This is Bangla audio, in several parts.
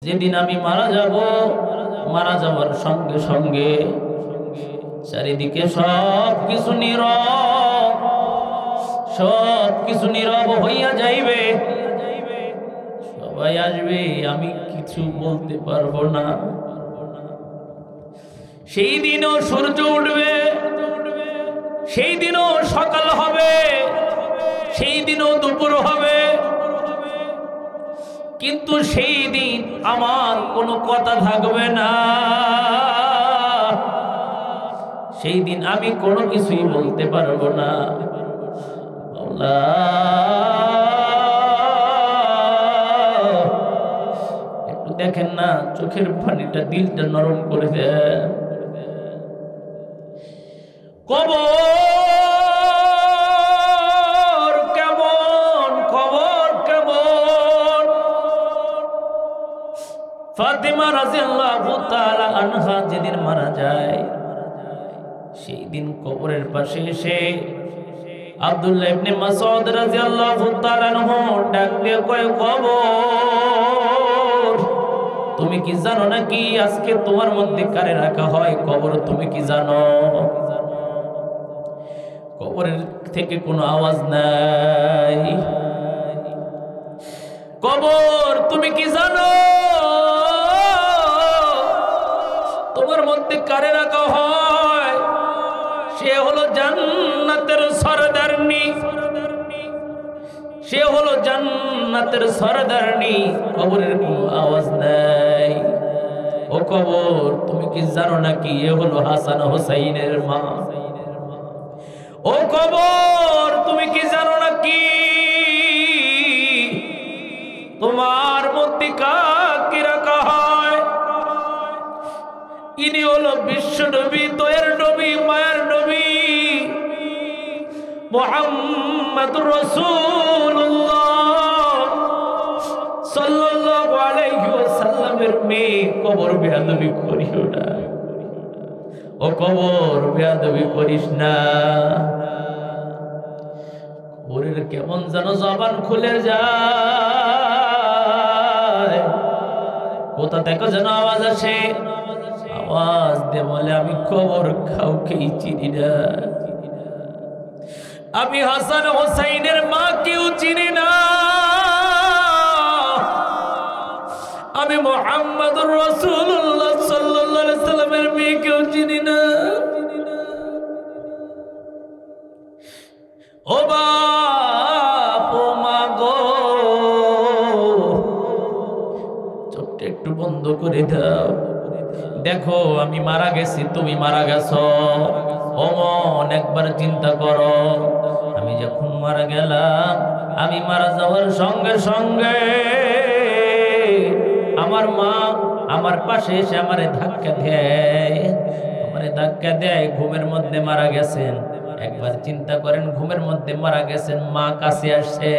যেদিন আমি মারা যাব, মারা যাওয়ার সঙ্গে সঙ্গে চারিদিকে সবকিছু নীরব, সবকিছু নীরব হইয়া যাইবে। সবাই আসবে, আমি কিছু বলতে পারবো না। সেই দিনও সূর্য উঠবে, সেই দিনও সকাল হবে, সেই দিনও দুপুর হবে, কিন্তু সেই দিন আমার কোনো কথা থাকবে না। সেই দিন আমি কোনো কিছুই বলতে পারবো না। একটু দেখেন না, চোখের পানিটা দিলটা নরম করে দেন। কবর কেমন, কবর কেমন। ফাতিমা রাদিয়াল্লাহু তাআলা আনহা যেদিন মারা যায়, সেই দিন কবরের পাশে এসে আব্দুল্লাহ ইবনে মাসউদ রাদিয়াল্লাহু তাআলা আনহু ডাক দিয়ে কয়, কবর তুমি কি জানো নাকি আজকে তোমার মধ্যে কারে রাখা হয়? কবর তুমি কি জানো? কবরের থেকে কোনো আওয়াজ নাই। কবর তুমি কি জানো তোমার মধ্যে কারে রাখা হয়? সে হলো জান্নাতের সরদারনি, সে হলো জান্নাতের সরদারনি। কবরের কোনো আওয়াজ নাই। ও কবর তুমি কি জানো নাকি এ হলো হাসান হোসাইনের মা? ও কবর তুমি কি জানো নাকি তোমার মধ্যে কাকে রাখা হয়? ইনি হলো বিশ্ব নবী, দয়ার নবী, মায়ার নবী মুহাম্মদুর রাসূলুল্লাহ সাল্লাল্লাহু আলাইহি ওয়াসাল্লামের মেয়ে। কবর বেয়াদবি করিও না, ও কবর বেয়াদবি করিস না। কবরের কেমন যেন জবান খুলে যায়, কোথা থেকে যেন আওয়াজ আসে, আওয়াজ দিয়ে বলে, আমি কবর কাউকেই চিনি না, আমি হাসান হোসাইনের মা কেউ চিনি না, আমি মুহাম্মদুর রাসূলুল্লাহ সাল্লাল্লাহু আলাইহি সাল্লামের মেয়ে কেউ চিনি না। ও বাপ ও মা গো, চোখটা একটু বন্ধ করে দাও। দেখো আমি মারা গেছি, তুমি মারা গেছো। ও মন একবার চিন্তা করো, আমি যখন মারা গেলাম, আমি মারা যাওয়ার সঙ্গে সঙ্গে আমার মা আমার পাশে এসে আমারে ধাক্কা দেয়, আমারে ধাক্কা দেয়। ঘুমের মধ্যে মারা গেছেন। একবার চিন্তা করেন, ঘুমের মধ্যে মারা গেছেন, মা কাছে আসছে,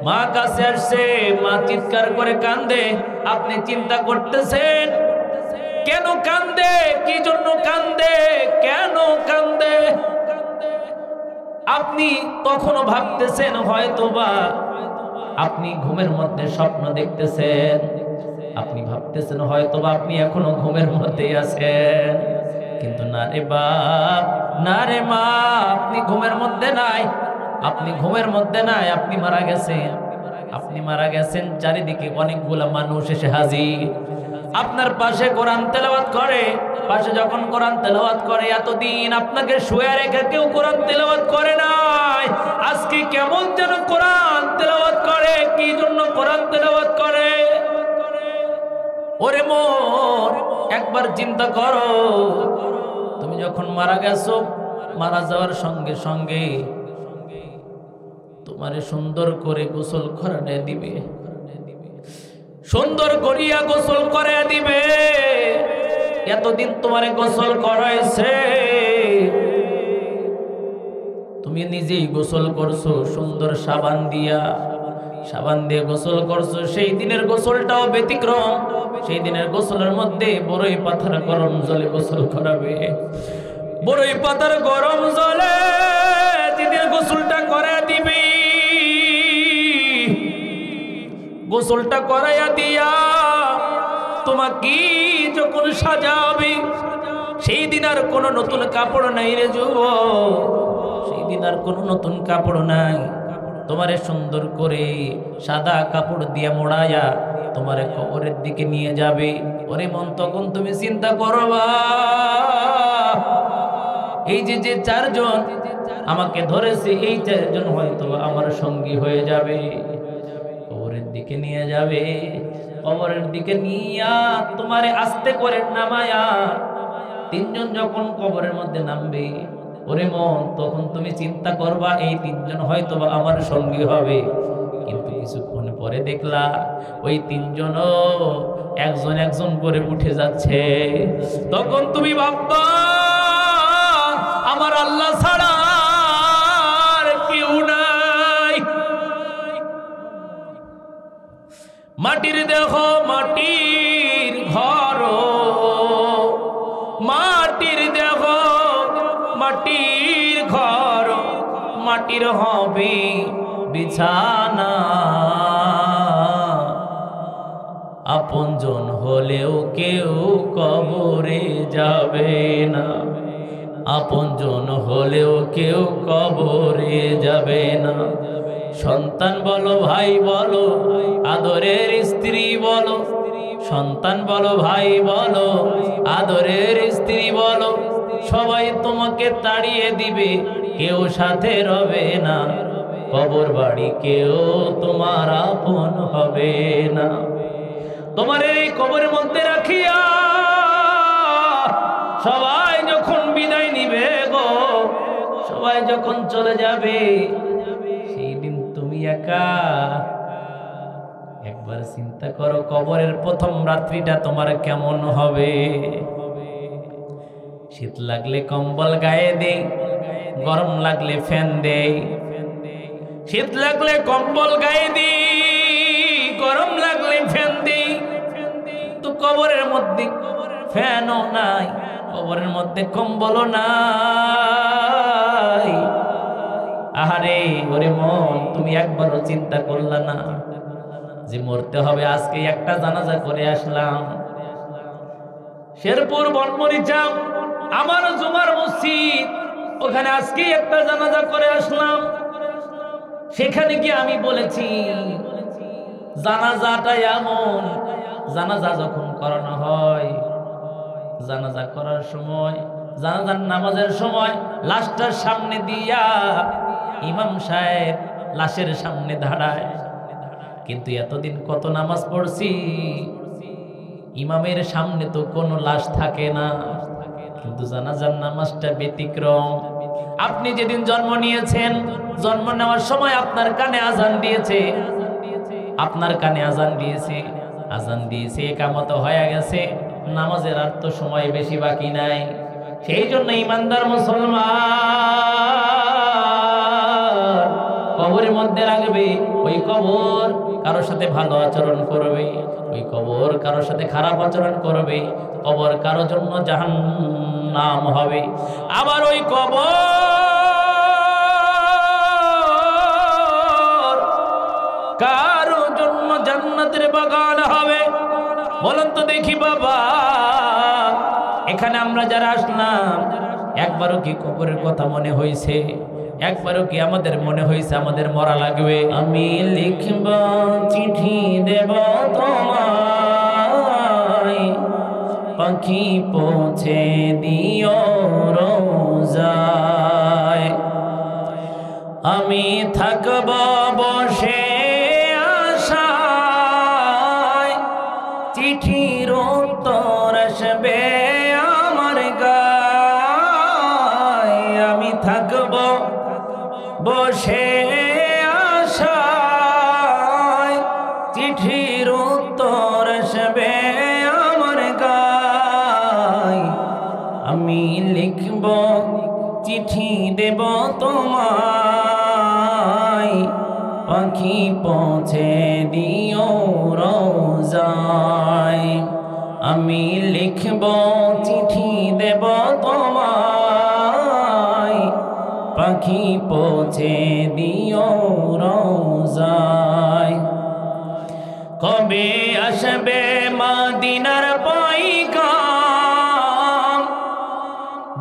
মা কাছে আসছে, মা চিৎকার করে কান্দে। আপনি চিন্তা করতেছেন কেন কান্দে, কি জন্য কান্দে, কেন কান্দে? আপনি তখনও ভাবতেছেন হয়তোবা আপনি ঘুমের মধ্যে স্বপ্ন দেখতেছেন, আপনি ভাবতেছেন হয়তোবা আপনি এখনো ঘুমের মধ্যেই আছেন, কিন্তু না রে বাপ, না রে মা, আপনি ঘুমের মধ্যে নাই, আপনি ঘুমের মধ্যে নাই, আপনি মারা গেছেন, আপনি মারা গেছেন। চারিদিকে অনেকগুলা মানুষ এসে হাজির, আপনার পাশে কোরআন তেলাওয়াত করে। পাশে যখন কোরআন তেলাওয়াত করে, এতদিন আপনাকে শুয়ে রেখে কেউ কোরআন তেলাওয়াত করে নাই, আজকে কেমন যেন কোরআন তেলাওয়াত করে। কি জন্য কোরআন তেলাওয়াত করে? ওরে মন একবার চিন্তা করো, তুমি যখন মারা গেছো, মারা যাওয়ার সঙ্গে সঙ্গে তোমারে সুন্দর করে গোসল করাতে দিবে, সুন্দর করিয়া গোসল করে দিবে। এতদিন তোমারে গোসল করাইছে, তুমি নিজেই গোসল করছো সুন্দর সাবান দিয়া, সাবান দিয়ে গোসল করছো। সেই দিনের গোসলটাও ব্যতিক্রম, সেই দিনের গোসলের মধ্যে বড়ই পাতার গরম জলে গোসল করাবে, বড়ই পাতার গরম জলে যেদিন গোসলটা করে দিবি, গোসলটা করাইয়া দিয়া তোমাকে যখন সাজাবে সেই দিন আর কোনো নতুন কাপড় নাই রে যুবক, সেই দিন আর কোনো নতুন কাপড় নাই। তোমারে সুন্দর করে সাদা কাপড় দিয়ে মোড়ায়া তোমারে কবরের দিকে নিয়ে যাবে। ওরে মন, তখন তুমি চিন্তা করবা এই যে যে চারজন আমাকে ধরেছে, এই চারজন হয়তো আমার সঙ্গী হয়ে যাবে। কবরের দিকে নিয়ে যাবে, কবরের দিকে নিয়া তোমারে আস্তে করে নামায়া তিনজন যখন কবরের মধ্যে নামবে, ওরে মন, তখন তুমি চিন্তা করবা এই তিনজন হয়তো আমার সঙ্গী হবে। কিন্তু কিছুক্ষণ পরে দেখলা ওই তিনজনও একজন একজন করে উঠে যাচ্ছে। তখন তুমি ভাববা আমার আল্লাহ ছাড়া আর কেউ নাই। মাটির দেহ, মাটির ঘর, মাটির দেহ, মাটির ঘর, মাটির হবে বিছানা। আপনজন হলেও কেউ কবরে যাবে না, আপনজন হলেও কেউ কবরে যাবে না। সন্তান বলো, ভাই বলো, আদরের স্ত্রী বলো, সন্তান বলো, ভাই বলো, আদরের স্ত্রী বলো, সবাই তোমাকে তাড়িয়ে দিবে, কেউ সাথে রবে না। কবর বাড়ি কেউ তোমার আপন হবে না। তোমার এই কবরের মধ্যে রাখিয়া সবাই যখন বিদায় নিবে গো, সবাই যখন চলে যাবে, সেই দিন তুমি একা। একবার চিন্তা করো কবরের প্রথম রাত্রিটা তোমার কেমন হবে। শীত লাগলে কম্বল গায়ে দেই, গরম লাগলে ফ্যান দেই। শীত লাগলে কম্বল গায়ে দিই, গরম লাগলে ফ্যান দিই। তো কবরের মধ্যে ফ্যানও নাই, কবরের মধ্যে কম্বলও নাই। আহারে ওরে মন, তুমি একবারও চিন্তা করলা না যে মরতে হবে? আজকে একটা জানাজা করে আসলাম শেরপুর বনমরিচা, আমার জুমার মসজিদ, ওখানে আজকে একটা জানাজা করে আসলাম। সেখানে গিয়ে আমি বলেছি জানাজাটা এমন, জানাজা যখন করানো হয়, জানাজা করার সময়, জানাজার নামাজের সময় লাশটার সামনে দিয়া ইমাম সাহেব লাশের সামনে দাঁড়ায়। কিন্তু এতদিন কত নামাজ পড়ছি, ইমামের সামনে তো কোনো লাশ থাকে না। কিন্তু জানাজার নামাজটা ব্যতিক্রম। আপনি যেদিন জন্ম নিয়েছেন, জন্ম নেওয়ার সময় আপনার কানে আজান দিয়েছে, আপনার কানে আজান দিয়েছে, আজান দিয়েছে, একামত হয়ে গেছে, নামাজের আর তো সময় বেশি বাকি নাই। সেই জন্য ইমানদার মুসলমান কবরের মধ্যে রাখবে, ওই কবর কারোর সাথে ভালো আচরণ করবে, ওই কবর কারোর সাথে খারাপ আচরণ করবে, কবর কারোর জন্য জাহান্নাম হবে। আবার ওই কবর কারোর জন্য জান্নাতের বাগান হবে। বলেন তো দেখি বাবা, এখানে আমরা যারা আসলাম, একবারও কি কবরের কথা মনে হয়েছে? একবারও কি আমাদের মনে হয়েছে আমাদের মরা লাগবে? আমি লিখব চিঠি দেব তোমায়, পাখি পৌঁছে দিও রোজায়। আমি থাকব বসে আশায়, চিঠির উত্তর আসবে আমার গায়ে। আমি থাকব বসে আশায়, চিঠির উত্তর আসবে আমার গায়ে। আমি লিখব চিঠি দেব তোমায়, পাখি পৌঁছে দিও রোজায়। আমি লিখব চিঠি দেব তোমায়, পাখি পৌঁছে দিও রোজায়। কবে আসবে মাদিনা মদিনার পয়গাম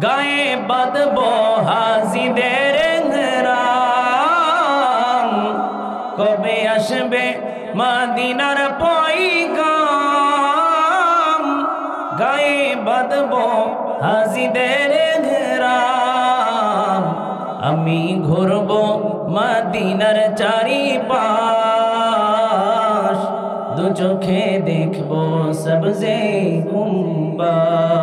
গায়ে বাঁধবো হাজিদের ঘরাম কবে আসবে মদিনার পয়গাম গায়ে বাঁধবো হাজিদের ঘরাম আমি ঘুরবো মদিনার চারিপাশ দু চোখে দেখবো সবজে গুম্বাজ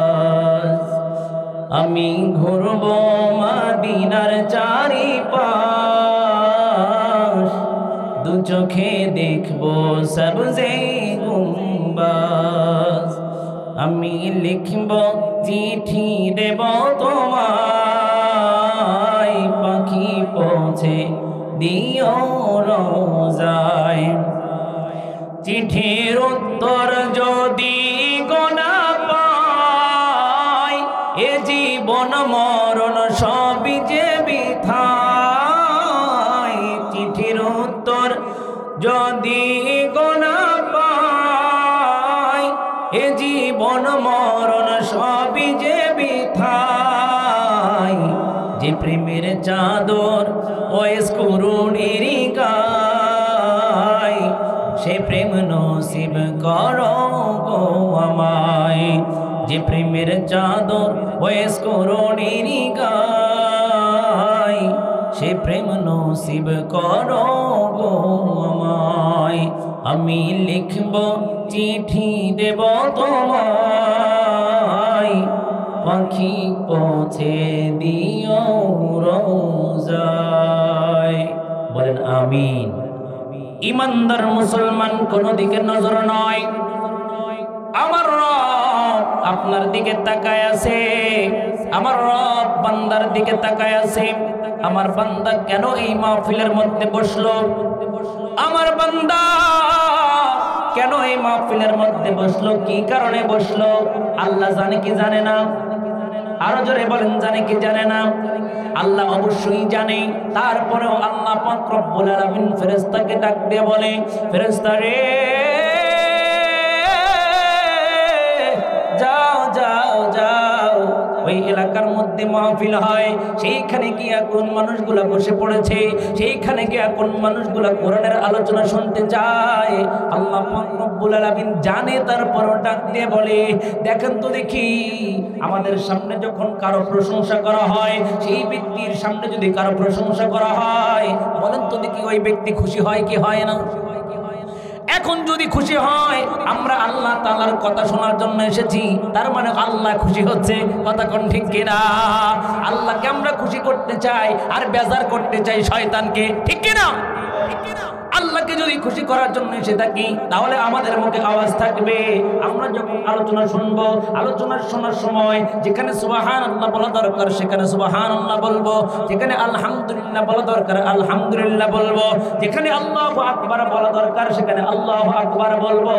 আমি ঘুরবো মদিনার চারিপাশ দু চোখে দেখবো সবজে গুম্বাজ আমি লিখব চিঠি দেব তোমায় পাখি পৌঁছে দিও রোজায় চিঠির উত্তর যদি গোনা পাই এ জীবন মরণ সবই যে বৃথায় চিঠির উত্তর যদি গোনা পাই এ জীবন মরণ সবই যে বৃথায় যে প্রেমের চাদর ওয়েস করুণের গায় সে প্রেম নসিব করো গো আমায় যে প্রেমের চাদর ওয়েস করুণের গায় সে প্রেম নসিব করো গো আমায় আমি লিখব চিঠি দেব তোমায় পাখি পৌঁছে দিও রোজায় বলেন আমিন ইমানদার মুসলমান কোন দিকে নজর নয় আমার রব আপনার দিকে তাকায় আছে আমার রব বান্দার দিকে তাকায় আছে আমার বান্দা কেন এই মাহফিলের মধ্যে বসলো আমার বান্দা কেন এই মাহফিলের মধ্যে বসলো কি কারণে বসলো আল্লাহ জানে কি জানে না আরো জোরে বলেন জানে কি জানে না আল্লাহ অবশ্যই জানে তারপরেও আল্লাহ পাক রব্বুল আলামিন ফেরেশতাকে ডাক দিয়ে বলে ফেরেশতা রে যাও যাও যাও ওই এলাকার মধ্যে মাহফিল হয় সেইখানে গিয়া কোন মানুষগুলা বসে পড়েছে সেইখানে গিয়া কোন মানুষগুলা কোরআনের আলোচনা শুনতে চায় আল্লাহ পাক রব্বুল আলামিন জানে তারপরও ডাক দিয়ে বলে দেখেন তো দেখি আমাদের সামনে যখন কারো প্রশংসা করা হয় সেই ব্যক্তির সামনে যদি কারো প্রশংসা করা হয় বলেন তো দেখি ওই ব্যক্তি খুশি হয় কি হয় না এখন যদি খুশি হয় আমরা আল্লাহ তাআলার কথা শোনার জন্য এসেছি তার মানে আল্লাহ খুশি হচ্ছে কথা কোন ঠিক কিনা আল্লাহকে আমরা খুশি করতে চাই আর বেজার করতে চাই শয়তানকে ঠিক কিনা আল্লাহকে যদি খুশি করার জন্য এসে থাকি তাহলে আমাদের মুখে আওয়াজ থাকবে আমরা যখন আলোচনা শুনবো আলোচনা শোনার সময় যেখানে সুবহানাল্লাহ বলা দরকার সেখানে সুবহানাল্লাহ বলবো যেখানে আলহামদুলিল্লাহ বলা দরকার আলহামদুলিল্লাহ বলবো যেখানে আল্লাহু আকবার বলা দরকার সেখানে আল্লাহু আকবার বলবো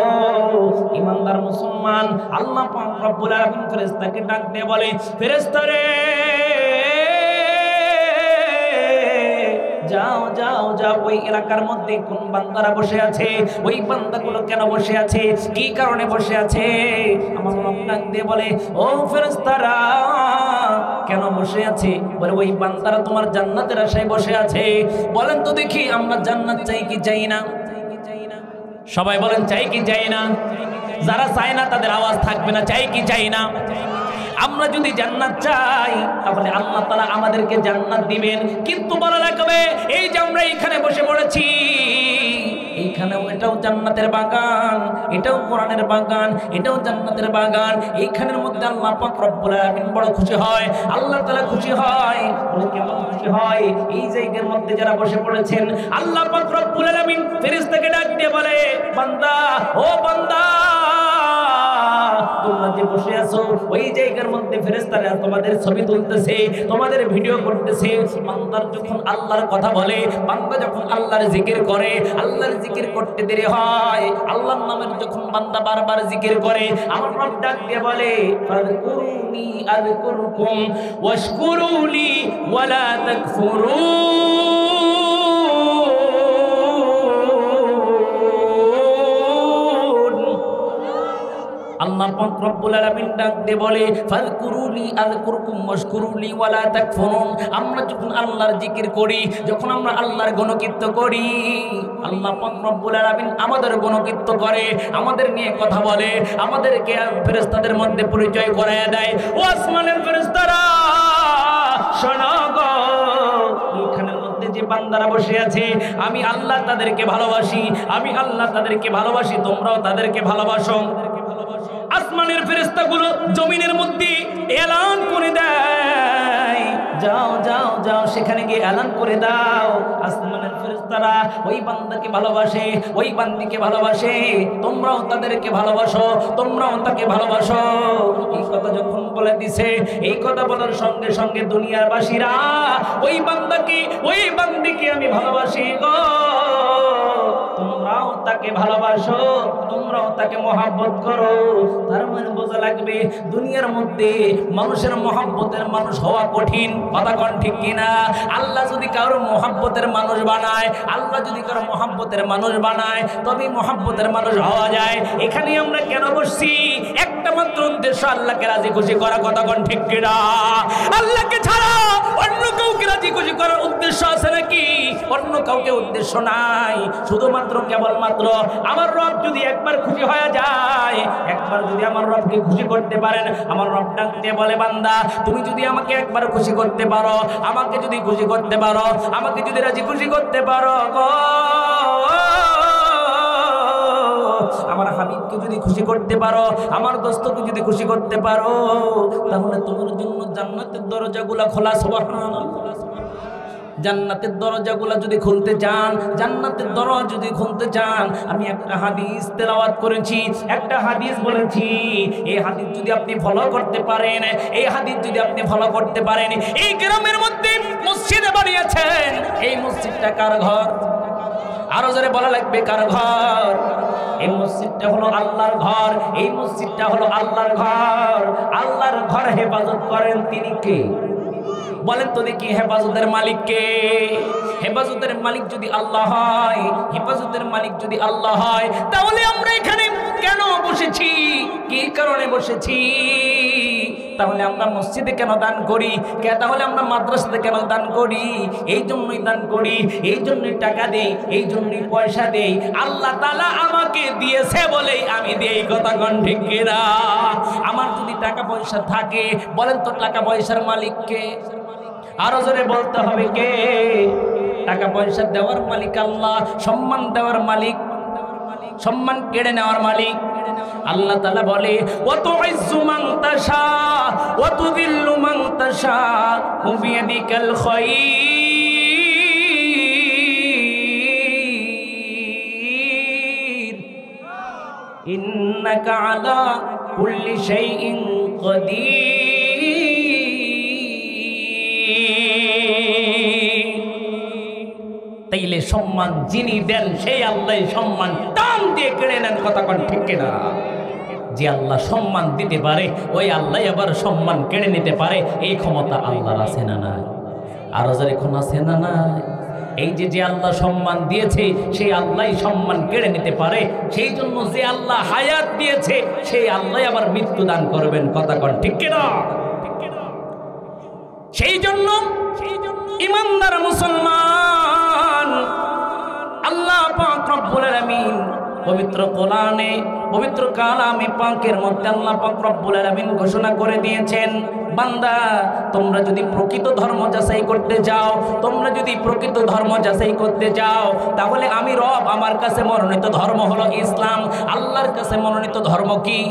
ইমানদার মুসলমান আল্লাহ পাক রব্বুল আলামিন ফেরেশতাকে ডাক দিয়ে বলে ফেরেশতা রে যাও যাও যাও ওই এলাকার মধ্যে কোন বান্দারা বসে আছে ওই বান্দাগুলো কেন বসে আছে কি কারণে বসে আছে আমার রব ডাক দিয়ে বলে ও ফেরেশতারা কেন বসে আছে বলে ওই বান্দারা তোমার জান্নাতের আশায় বসে আছে বলেন তো দেখি আমরা জান্নাত চাই কি চাই না সবাই বলেন চাই কি চাই না যারা চায় না তাদের আওয়াজ থাকবে না চাই কি চাই না আমরা যদি জান্নাত চাই তাহলে আল্লাহ তাআলা আমাদেরকে জান্নাত দিবেন কিন্তু বলা লাগবে এই যে আমরা এখানে বসে পড়েছি এইখানেও এটাও জান্নাতের বাগান এটাও কোরআনের বাগান এটাও জান্নাতের বাগান এইখানের মধ্যে আল্লাহ পাক রব্বুল আলামিন বড় খুশি হয় আল্লাহ তাআলা খুশি হয় বলে কেমন খুশি হয় এই জায়গার মধ্যে যারা বসে পড়েছেন আল্লাহ পাক রব্বুল আলামিন ফেরেশতাকে ডাক দিয়ে বলে বান্দা ও বান্দা তোমরা যে বসে আছো ওই জায়গার মধ্যে ফেরেশতারা তোমাদের ছবি তুলতেছে তোমাদের ভিডিও করতেছে বান্দার যখন আল্লাহর কথা বলে বান্দা যখন আল্লাহর জিকির করে আল্লাহর জিকির করতে দেরি হয় আল্লাহর নামের যখন বান্দা বারবার জিকির করে আমার রব ডাক দিয়ে বলে ফাযকুরুনি আযকুরকুম ওয়াশকুরুলি ওয়ালা তাকফুরুন আল্লাহ পাক রব্বুল আলামিন ডাক দিয়ে বলে ফাযকুরুনি আযকুরকুম ওয়াশকুরুলি ওয়ালা তাকফুরুন। আমরা যখন আল্লাহর জিকির করি, যখন আমরা আল্লাহর গুণকীর্ত করি, আল্লাহ পাক রব্বুল আলামিন আমাদের গুণকীর্ত করে, আমাদের নিয়ে কথা বলে, আমাদেরকে ফেরেশতাদের মধ্যে পরিচয় করায় দেয়। ও আসমানের ফেরেশতারা শোনো গো, এখানের মধ্যে যে বান্দারা বসে আছে, আমি আল্লাহ তাদেরকে ভালোবাসি, আমি আল্লাহ তাদেরকে ভালোবাসি, তোমরাও তাদেরকে ভালোবাসো। আসমানের ফেরেশতাগুলো জমিনের মধ্যে এলান করে দেয়, যাও যাও যাও সেখানে গিয়ে এলান করে দাও। আসমানের ফেরেশতারা ওই বান্দাকে ভালোবাসে, ওই বান্দিকে ভালোবাসে, তোমরাও তাদেরকে ভালোবাসো, তোমরাও তাকে ভালোবাসো। এই কথা যখন বলে দিছে, এই কথা বলার সঙ্গে সঙ্গে দুনিয়ার বাসীরা ওই বান্দাকে, ওই বান্দিকে আমি ভালোবাসি গো, তোমরাও তাকে ভালোবাসো, তোমরাও তাকে মহব্বত করো। তার মানে বোঝা লাগবে দুনিয়ার মধ্যে মানুষের মহব্বতের মানুষ হওয়া কঠিন। কথা কোন ঠিক কিনা? আল্লাহ যদি কারো মহব্বতের মানুষ বানায়, আল্লাহ যদি কারো মহব্বতের মানুষ বানায়, তবে মহব্বতের মানুষ হওয়া যায়। এখানে আমরা কেন বসছি? একটা মাত্র উদ্দেশ্য, আল্লাহকে রাজি খুশি করা। কথা কোন ঠিক কিনা? আল্লাহকে ছাড়া অন্য কাউকে রাজি খুশি করার উদ্দেশ্য আছে নাকি? অন্য কাউকে উদ্দেশ্য নাই, শুধুমাত্র কেবলমাত্র আমার রব যদি একবার খুশি হয়ে যায়, একবার যদি আমার রবকে খুশি করতে পারেন, আমার রব ডাকতে বলে বান্দা তুমি যদি আমাকে একবার খুশি করতে পারো, আমাকে যদি খুশি করতে পারো, আমাকে যদি রাজি খুশি করতে পারো গো, আমার হাবিবকে যদি খুশি করতে পারো, আমার দোস্তকে যদি খুশি করতে পারো, তাহলে তোমার জন্য জান্নাতের দরজাগুলো খোলা। সুবহানাল্লাহ। জান্নাতের দরজাগুলো যদি খুলতে চান, জান্নাতের দরজা যদি খুলতে চান, আমি একটা হাদিস তেলাওয়াত করেছি, একটা হাদিস বলেছি, এই হাদিস যদি আপনি ফলো করতে পারেন, এই হাদিস যদি আপনি ফলো করতে পারেন, এই গ্রামের মধ্যে মসজিদে বানিয়েছেন, এই মসজিদটা কার ঘর? আরো জোরে বলা লাগবে, কার ঘর? এই মসজিদটা হলো আল্লাহর ঘর, এই মসজিদটা হলো আল্লাহর ঘর। আল্লাহর ঘর হেফাজত করেন তিনি কে? বলেন তো দেখি, হেফাজতের মালিক কে? হেফাজতের মালিক যদি আল্লাহ হয়, হেফাজতের মালিক যদি আল্লাহ হয়, তাহলে আমরা এখানে কেন বসেছি? কি কারণে বসেছি? তাহলে আমরা মসজিদে কেন দান করি? তাহলে আমরা মাদ্রাসাতে কেন দান করি? এই জন্যই দান করি, এই জন্যই টাকা দেই, এই জন্যই পয়সা দেই। আল্লাহ তাআলা আমাকে দিয়েছে বলেই আমি দেই। কথা কোন ঠিক কিনা? আমার যদি টাকা পয়সা থাকে, বলেন তো টাকা পয়সার মালিক কে? আরো জোরে বলতে হবে কে? টাকা পয়সা দেওয়ার মালিক আল্লাহ, সম্মান দেওয়ার মালিক, সম্মান কেড়ে নেওয়ার মালিক আল্লাহ তাআলা বলে ওয়া তুইজ্জু মান তাশা ওয়া তুযিল্লু মান তাশা বিয়াদিকাল খায়র ইন্নাকা আলা কুল্লি শাইইন কাদির। তাইলে সম্মান যিনি দেন সেই আল্লাহ সম্মান টান দিয়ে কেড়ে নেন। কথা কোন ঠিক কিনা? যে আল্লাহ সম্মান দিতে পারে, ওই আল্লাহ আবার সম্মান কেড়ে নিতে পারে। এই ক্ষমতা আল্লাহর আছে না নাই? আরো যার এখন আছে না নাই? এই যে আল্লাহ সম্মান দিয়েছে, সেই আল্লাহ সম্মান কেড়ে নিতে পারে। সেই জন্য যে আল্লাহ হায়াত দিয়েছে, সেই আল্লাহ আবার মৃত্যু দান করবেন। কথা কোন ঠিক কিনা? সেই জন্য ইমানদার মুসলমান, আল্লাহ পাক রব্বুল আলামিন পবিত্র কোরআনে, পবিত্র কালামে পাকের মধ্যে আল্লাহ পাক রব্বুল আলামিন ঘোষণা করে দিয়েছেন, বান্দা তোমরা যদি প্রকৃত ধর্ম যাচাই করতে যাও, তোমরা যদি প্রকৃত ধর্ম যাচাই করতে যাও, তাহলে আমি রব, আমার কাছে মনোনীত ধর্ম হলো ইসলাম। আল্লাহর কাছে মনোনীত ধর্ম কি?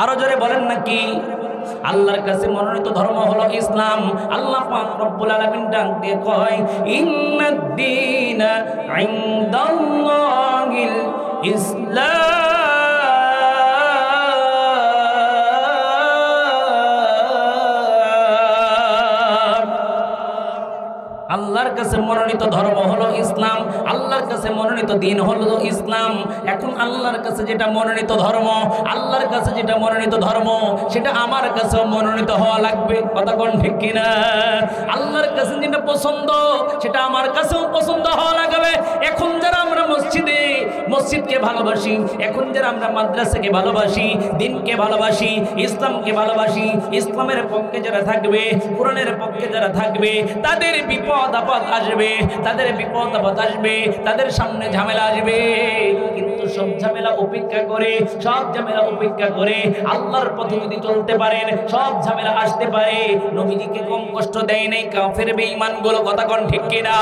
আরো জোরে বলেন না কি? আল্লাহর কাছে মনোনীত ধর্ম হলো ইসলাম। আল্লাহ পাক রব্বুল আলামিন ডাক দিয়ে কয় ইন্নাদ-দীনা ইনদাল্লাহিল ইসলাম। আল্লাহর আল্লাহর কাছে মনোনীত ধর্ম হলো ইসলাম, আল্লাহর কাছে মনোনীত দিন হলো ইসলাম। এখন আল্লাহর কাছে যেটা মনোনীত ধর্ম, আল্লাহর কাছে যেটা মনোনীত ধর্ম, সেটা আমার কাছেও মনোনীত হওয়া লাগবে। কথা কোন ঠিক কিনা? আল্লাহর কাছে যেটা পছন্দ সেটা আমার কাছেও পছন্দ হওয়া লাগবে। এখন যারা আমরা মসজিদকে ভালোবাসি, এখন যারা আমরা মাদ্রাসাকে ভালোবাসি, দিনকে ভালোবাসি, ইসলামকে ভালোবাসি, ইসলামের পক্ষে যারা থাকবে, কোরআনের পক্ষে যারা থাকবে, তাদের বিপদ আপদ আসবে, তাদের বিপদ আপদ আসবে, তাদের সামনে ঝামেলা আসবে। কিন্তু সব ঝামেলা উপেক্ষা করে, সব ঝামেলা উপেক্ষা করে আল্লাহর পথে যদি চলতে পারেন, সব ঝামেলা আসতে পারে। নবীজিকে কম কষ্ট দেয় নাই কাফের বেঈমান গুলো। কথা কোন ঠিক কিনা?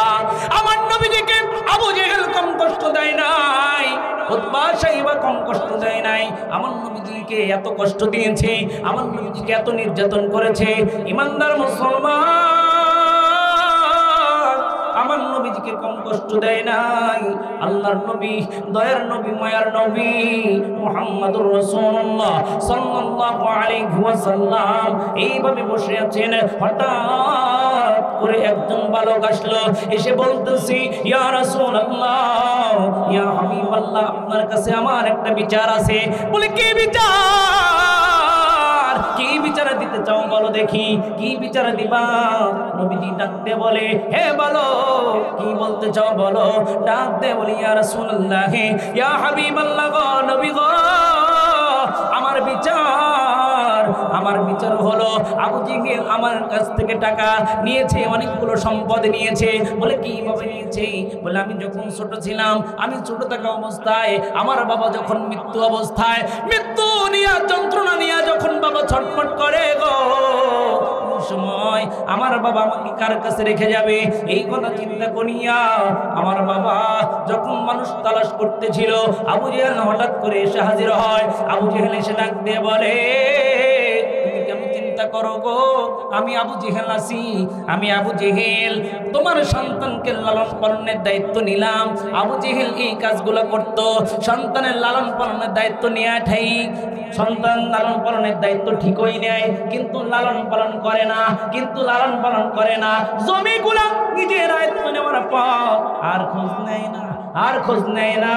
আমার নবীজিকে আবু জেহেল কম কষ্ট দেয় নাই, উতবা সাইবা কম কষ্ট দেয় নাই। আমার নবীজিকে এত কষ্ট দিয়েছে, আমার নবীজিকে এত নির্যাতন করেছে। ইমানদার মুসলমান আমার নবীজিকে কম কষ্ট দেয় নাই। আল্লাহর নবী, দয়ার নবী, মায়ার নবী মুহাম্মদুর রাসূলুল্লাহ সাল্লাল্লাহু আলাইহি ওয়াসাল্লাম এইভাবে বসে আছেন। হঠাৎ করে একজন বালক আসলো, এসে বলতেছি, ইয়া রাসূলুল্লাহ, ইয়া হাবিবাল্লাহ, আপনার কাছে আমার একটা বিচার আছে। বলে কি বিচার? কি বিচার দিতে চাও বলো দেখি, কি বিচার দিবা? নবীজি ডাক দিয়ে বলে, হে বলো কি বলতে চাও বলো। ডাক দিয়ে বলি, ইয়া রাসূলুল্লাহ, ইয়া হাবিবাল্লাহ গো, নবী গো, আমার বিচার হলো আবু জেহেল আমার কাছ থেকে টাকা নিয়েছে, অনেকগুলো সম্পদ নিয়েছে। বলে কিভাবে নিয়েছে? বলে আমি যখন ছোট ছিলাম, আমি ছোট থাকা অবস্থায় আমার বাবা যখন মৃত্যু অবস্থায়, মৃত্যু নিয়ে যন্ত্রণা নিয়ে যখন বাবা ছটফট করে গো, সময় আমার বাবা আমাকে কার কাছে রেখে যাবে এই কথা চিন্তা করিয়া আমার বাবা যখন মানুষ তালাশ করতেছিল, আবু জেহেল হঠাৎ করে এসে হাজির হয়। আবু জেহেল এসে ডাক দিয়ে বলে, তুমি কেন চিন্তা করো গো? আমি আবু জেহেল আছি, আমি আবু জেহেল তোমার সন্তানকে লালন পালনের দায়িত্ব নিলাম। আবু জেহেল এই কাজগুলো করত, সন্তানের লালন পালনের দায়িত্ব নেওয়া ঠিক, সন্তান লালন পালনের দায়িত্ব ঠিকই নেয়, কিন্তু লালন পালন করে না, কিন্তু লালন পালন করে না। জমিগুলা নিজের দায়িত্ব নেওয়ার পর আর খোঁজ নেয় না, আর খোঁজ নেয় না।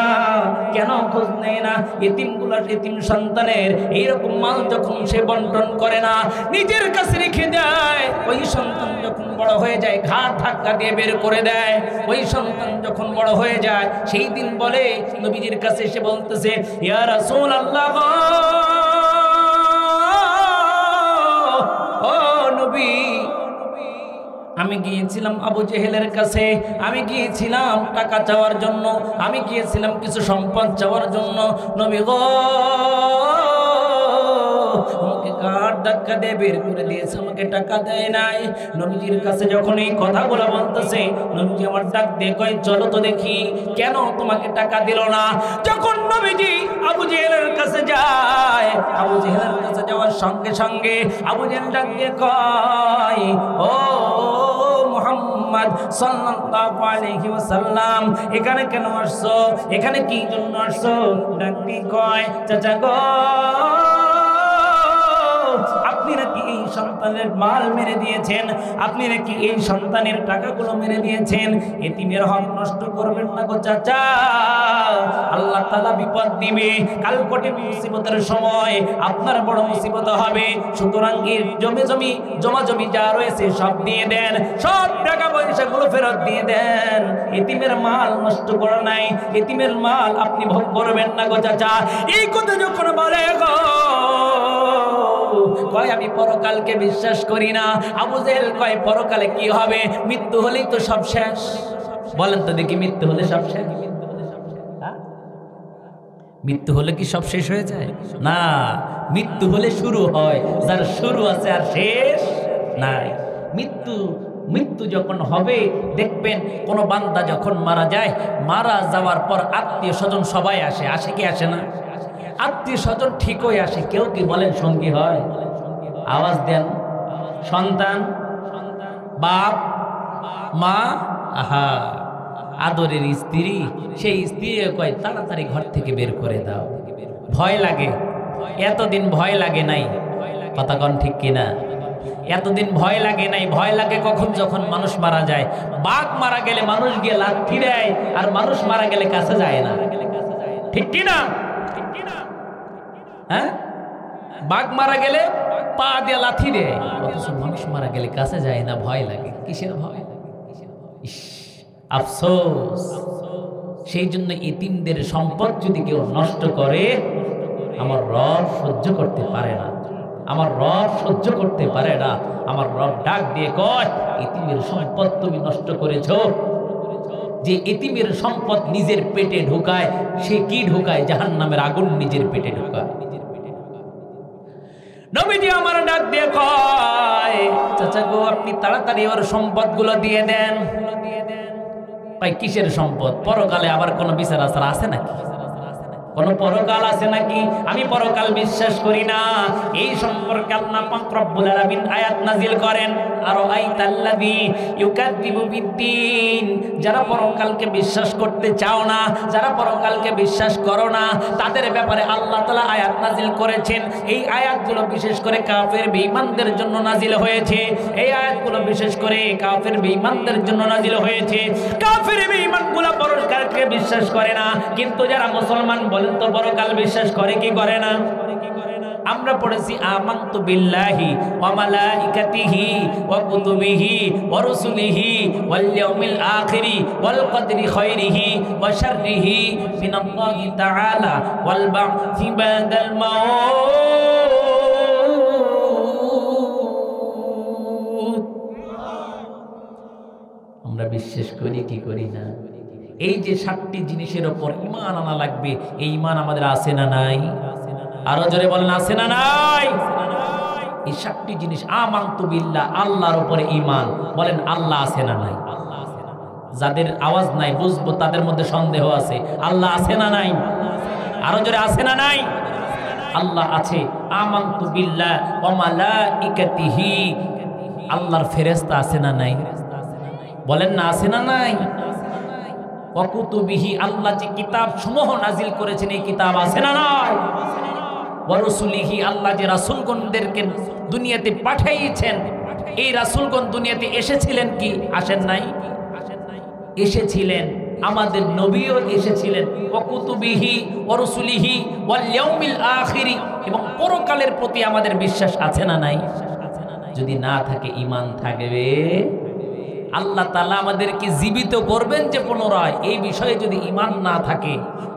কেন খোঁজ নেয় না? এতিমগুলার, এতিম সন্তানের এইরকম মাল যখন সে বন্টন করে না, নিজের কাছে রেখে দেয়, ওই সন্তান যখন বড় হয়ে যায় ঘাট ধাক্কা দিয়ে বের করে দেয়। ওই সন্তান যখন বড় হয়ে যায় সেই দিন বলে নবীজির কাছে এসে বলতেছে, ইয়া রাসূলুল্লাহ, ও নবী, আমি গিয়েছিলাম আবু জেহেলের কাছে, আমি গিয়েছিলাম টাকা চাওয়ার জন্য, আমি গিয়েছিলাম কিছু সম্পদ চাওয়ার জন্য। নবী গো, আমাকে কার ধাক্কা দিয়ে বের করে দিয়েছে, আমাকে টাকা দেয় নাই। নবীজির কাছে যখন এই কথাগুলো বলতেছে, নবীজি আমার ডাক দিয়ে কয়, চলো তো দেখি কেন তোমাকে টাকা দিল না। যখন নবীজি আবু জেহেলের কাছে যায়, আবু জেহেলের কাছে যাওয়ার সঙ্গে সঙ্গে আবু জেহেল ডাক দিয়ে কয়, ও মুহাম্মদ সাল্লাল্লাহু আলাইহি ওয়াসাল্লাম, এখানে কেন আসছো? এখানে কি জন্য আসছো? ডাক দিয়ে কয়, চাচা গো, আপনি নাকি এই সন্তানের মাল মেরে দিয়েছেন, আপনি নাকি এই সন্তানের টাকাগুলো মেরে দিয়েছেন। এতিমের হক নষ্ট করবেন না গো চাচা, আল্লাহ তাআলা বিপদ দিবে। কাল কঠিন মুসিবতের সময় আপনার বড় মুসিবত হবে। সুতরাং এর জমা জমি যা রয়েছে সব দিয়ে দেন, সব টাকা পয়সাগুলো ফেরত দিয়ে দেন। এতিমের মাল নষ্ট করা নাই, এতিমের মাল আপনি ভোগ করবেন না গো চাচা। এই কথা যখন বলে গো, কয় আমি পরকালকে বিশ্বাস করি না। আবু জেহেল কয়, পরকালে কি হবে? মৃত্যু হলেই তো সব শেষ। বলেন তো দেখি, মৃত্যু হলে সব শেষ? মৃত্যু হলে কি সব শেষ হয়ে যায়? না, মৃত্যু হলে শুরু হয়, যার শুরু আছে আর শেষ নাই। মৃত্যু যখন হবে দেখবেন, কোন বান্দা যখন মারা যায়, মারা যাওয়ার পর আত্মীয় স্বজন সবাই আসে, আসে কি আসে না? আত্মীয় স্বজন ঠিকই আসে। কেউ কি বলেন সঙ্গী হয়? আওয়াজ দেন। সন্তান, বাপ, মা, আহা, আদরের স্ত্রী, সেই স্ত্রী কয় তাড়াতাড়ি ঘর থেকে বের করে দাও। ভয় লাগে, এতদিন ভয় লাগে নাই। কথা কন ঠিক কিনা? এতদিন ভয় লাগে নাই, ভয় লাগে কখন? যখন মানুষ মারা যায়। বাঘ মারা গেলে মানুষ গিয়ে লাথি দেয়, আর মানুষ মারা গেলে কাছে যায় না, ঠিক কি না? হ্যাঁ, বাঘ মারা গেলে পা দিয়ে লাথি দেয়, অথচ মানুষ মারা গেলে কাছে যায় না, ভয় লাগে। কিসের ভয়? আফসোস। সেই জন্য এতিমদের সম্পদ যদি কেউ নষ্ট করে, আমার রব সহ্য করতে পারে না, আমার রব সহ্য করতে পারে না। আমার রব ডাক দিয়ে কয়, এতিমের সম্পদ তুমি নষ্ট করেছো। যে এতিমের সম্পদ নিজের পেটে ঢোকায়, সে কি ঢোকায়? জাহান্নামের আগুন নিজের পেটে ঢোকায়। নবীজি আমার ডাক দিয়ে কয়, চাচা গো, আপনি তাড়াতাড়ি ওর সম্পদগুলো দিয়ে দেন। ভাই, কিসের সম্পদ? পরকালে আবার কোন বিচার আচার আছে নাকি? কোন পরকাল আছে নাকি? আমি পরকাল বিশ্বাস করি না। এই সম্পর্কে আল্লাহ পাক রব্বুল আলামিন আয়াত নাজিল করেন, আরাআইতাল্লাযী ইউকাযযিবু বিদ্দীন। যারা পরকালকে বিশ্বাস করতে চাও না, যারা পরকালকে বিশ্বাস করো না, তাদের ব্যাপারে আল্লাহ তাআলা আয়াত নাজিল করেছেন। এই আয়াতগুলো বিশেষ করে কাফের বেঈমানদের জন্য নাজিল হয়েছে। এই আয়াতগুলো বিশেষ করে কাফের বেঈমানদের জন্য নাজিল হয়েছে। কাফের বেঈমানগুলো পরকালকে বিশ্বাস করে না, কিন্তু যারা মুসলমান বলেন তো পরকাল বিশ্বাস করে কি করে না? আমরা পড়েছি আমানতু বিল্লাহি ওয়া মালাইকাতিহি ওয়া কুতুবিহি ওয়া রুসুলিহি ওয়াল ইয়াউমিল আখিরি ওয়াল কদরি খায়রিহি ওয়া শাররিহি মিনাল্লাহি তাআলা ওয়াল বা'থি বাদাল মাউত। আমরা বিশ্বাস করি কি করি না? এই যে 7টি জিনিসের উপর ঈমান আনা লাগবে, এই ঈমান আমাদের আছে না নাই? আরো জোরে বলেন, আছে না নাই? এই 7টি জিনিস, আমানতু বিল্লাহ, আল্লাহর উপরে ঈমান। বলেন, আল্লাহ আছে না নাই? যাদের আওয়াজ নাই বুঝবো তাদের মধ্যে সন্দেহ আছে। আল্লাহ আছে না নাই? আরো জোরে, আছে না নাই? আল্লাহ আছে। আমানতু বিল্লাহ ওয়া মালাইকাতিহি, আল্লাহর ফেরেশতা আছে না নাই? বলেন না, আছে না নাই? ওয়া কুতুবিহি, আল্লাহ যে কিতাব সমূহ নাজিল করেছেন, এই কিতাব আছে না নাই? ওয়া রাসূলিহি, আল্লাহ যে রাসূলগণদেরকে দুনিয়াতে পাঠিয়েছেন, এই রাসূলগণ দুনিয়াতে এসেছিলেন কি আসেন নাই? এসেছিলেন। আমাদের নবীও এসেছিলেন। ওয়া কুতুবিহি ওয়া রাসূলিহি ওয়াল ইয়াউমিল আখিরি, এবং পরকালের প্রতি আমাদের বিশ্বাস আছে না নাই? যদি না থাকে, ঈমান থাকবে, আল্লাহ তাআলা আমাদেরকে জীবিত করবেন যে পুনরায়, এই বিষয়ে যদি ঈমান না থাকে,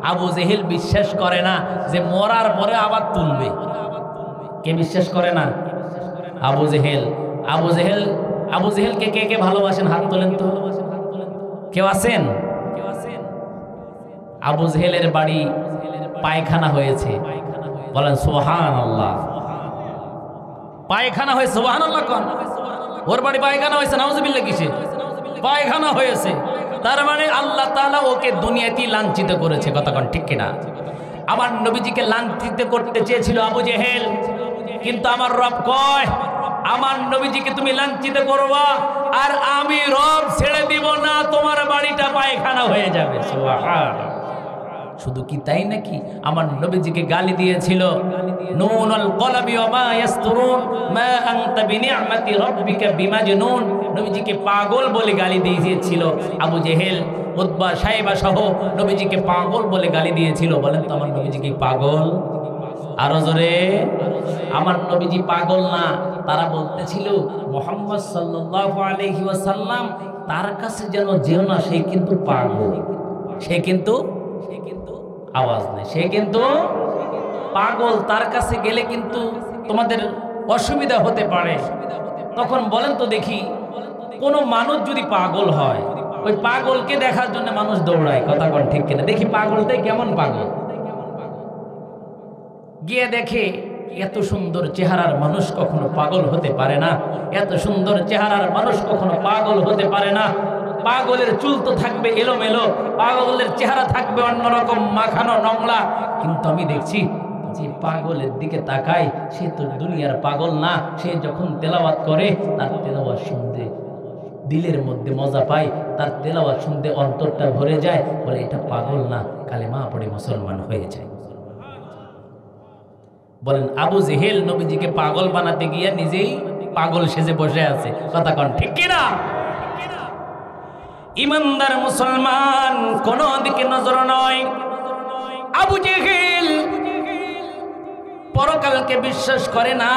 আবু জেহেল বিশ্বাস করে না যে মরার পরে আবার তুলবে। কে বিশ্বাস করে না? আবু জেহেল। আবু জেহেল, আবু জেহেলকে কে কে ভালোবাসেন? হাত তোলেন তো। কেউ আছেন? আবু জেহেলের বাড়ি পায়খানা হয়েছে, বলেন সুবহানাল্লাহ। পায়খানা হয়েছে, সুবহানাল্লাহ কোন? ওর বাড়ি পায়খানা হয়েছে, নাউজুবিল্লাহ। কিসে পায়খানা হয়েছে? তার মানে আল্লাহ তাআলা ওকে দুনিয়াতেই লাঞ্ছিত করেছে। কথা কোন ঠিক কিনা? আমার নবীজিকে লাঞ্ছিত করতে চেয়েছিল আবু জেহেল, কিন্তু আমার রব কয়, আমার নবীজিকে তুমি লাঞ্ছিত করবা, আর আমি রব ছেড়ে দিব না, তোমার বাড়িটা পায়খানা হয়ে যাবে। সুবহানাল্লাহ। শুধু কি তাই নাকি? আমার নবীজিকে গালি দিয়েছিল, নুনুল কলবি ওয়া মা ইয়াসতুরুন মা আনতা বিনিআমাতি রাব্বিকা বিমাজনুন। নবীজিকে পাগল বলে গালি দিয়েছিল আবু জেহেল, উতবা, সাইবা সহ নবীজিকে পাগল বলে গালি দিয়েছিল। বলেন তো, আমার নবীজি কি পাগল? আরো জোরে, আমার নবীজি পাগল না। তারা বলতেছিল মুহাম্মদ সাল্লাল্লাহু আলাইহি ওয়াসাল্লাম তার কাছে যেন যেও না, সে কিন্তু পাগল। সে কিন্তু আওয়াজ নেই, সে কিন্তু পাগল, তার কাছে গেলে কিন্তু তোমাদের অসুবিধা হতে পারে। তখন বলেন তো দেখি, কোন মানুষ যদি পাগল হয়, ওই পাগলকে দেখার জন্য মানুষ দৌড়ায়। কথা কোন ঠিক কিনা? দেখি পাগলটাই কেমন পাগল। গিয়ে দেখে এত সুন্দর চেহারার মানুষ কখনো পাগল হতে পারে না, এত সুন্দর চেহারার মানুষ কখনো পাগল হতে পারে না। পাগলের চুল তো থাকবে এলোমেলো, পাগলের চেহারা থাকবে অন্যরকম মাখানো নোংরা, কিন্তু আমি দেখছি যে পাগলের দিকে তাকাই, সে তো দুনিয়ার পাগল না। সে যখন তেলাওয়াত করে, তার তেলাওয়াত শুনতে দিলের মধ্যে মজা পায়, তার তেলাওয়াত শুনতে অন্তরটা ভরে যায়। বলে এটা পাগল না, কালেমা পড়ে মুসলমান হয়ে যায়। বলেন, আবু জেহেল নবীজিকে পাগল বানাতে গিয়ে নিজেই পাগল সেজে বসে আছে। কথা কন ঠিক কিনা? ইমানদার মুসলমান কোন দিকে নজর নয়। আবু জেহেল পরকালকে বিশ্বাস করে না,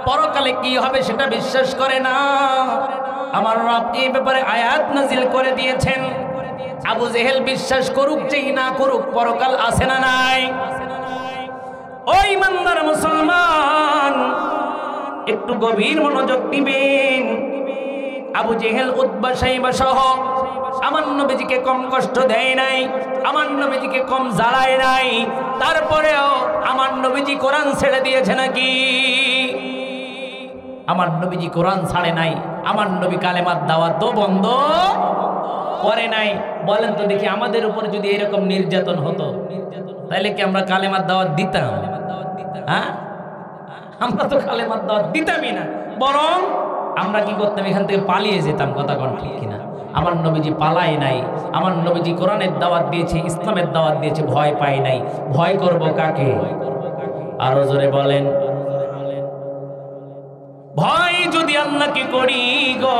পরকালে কি হবে সেটা বিশ্বাস করে না। আমার রব এই ব্যাপারে আয়াত নাজিল করে দিয়েছেন, আবু জেহেল বিশ্বাস করুক যেই না করুক পরকাল আছে না নাই। ও ইমানদার মুসলমান একটু গভীর মনোযোগ দিবেন। আবু জেহেল উতবা সাইবা সহ আমার নবীজিকে কম কষ্ট দেয় নাই, আমার নবীজিকে কম জ্বালায় নাই। তারপরেও আমার নবীজি কোরআন ছেড়ে দিয়েছে নাকি? আমার নবীজি কোরআন ছাড়ে নাই, আমার নবী কালেমার দাওয়াত তো বন্ধ করে নাই। বলেন তো দেখি, আমাদের উপর যদি এরকম নির্যাতন হতো তাহলে কি আমরা কালেমার দাওয়াত দিতাম? হ্যাঁ, আমরা তো কালেমার দাওয়াত দিতামই না, বরং আমরা কি করতাম? এখান থেকে পালিয়ে যেতাম। কথা কোন ঠিক কিনা? আমার নবীজি পালায় নাই, আমার নবীজি কোরআনের দাওয়াত দিয়েছে, ইসলামের দাওয়াত দিয়েছে, ভয় পায় নাই। ভয় করব কাকে? আরো জোরে বলেন। ভয় যদি আল্লাহকে করি গো,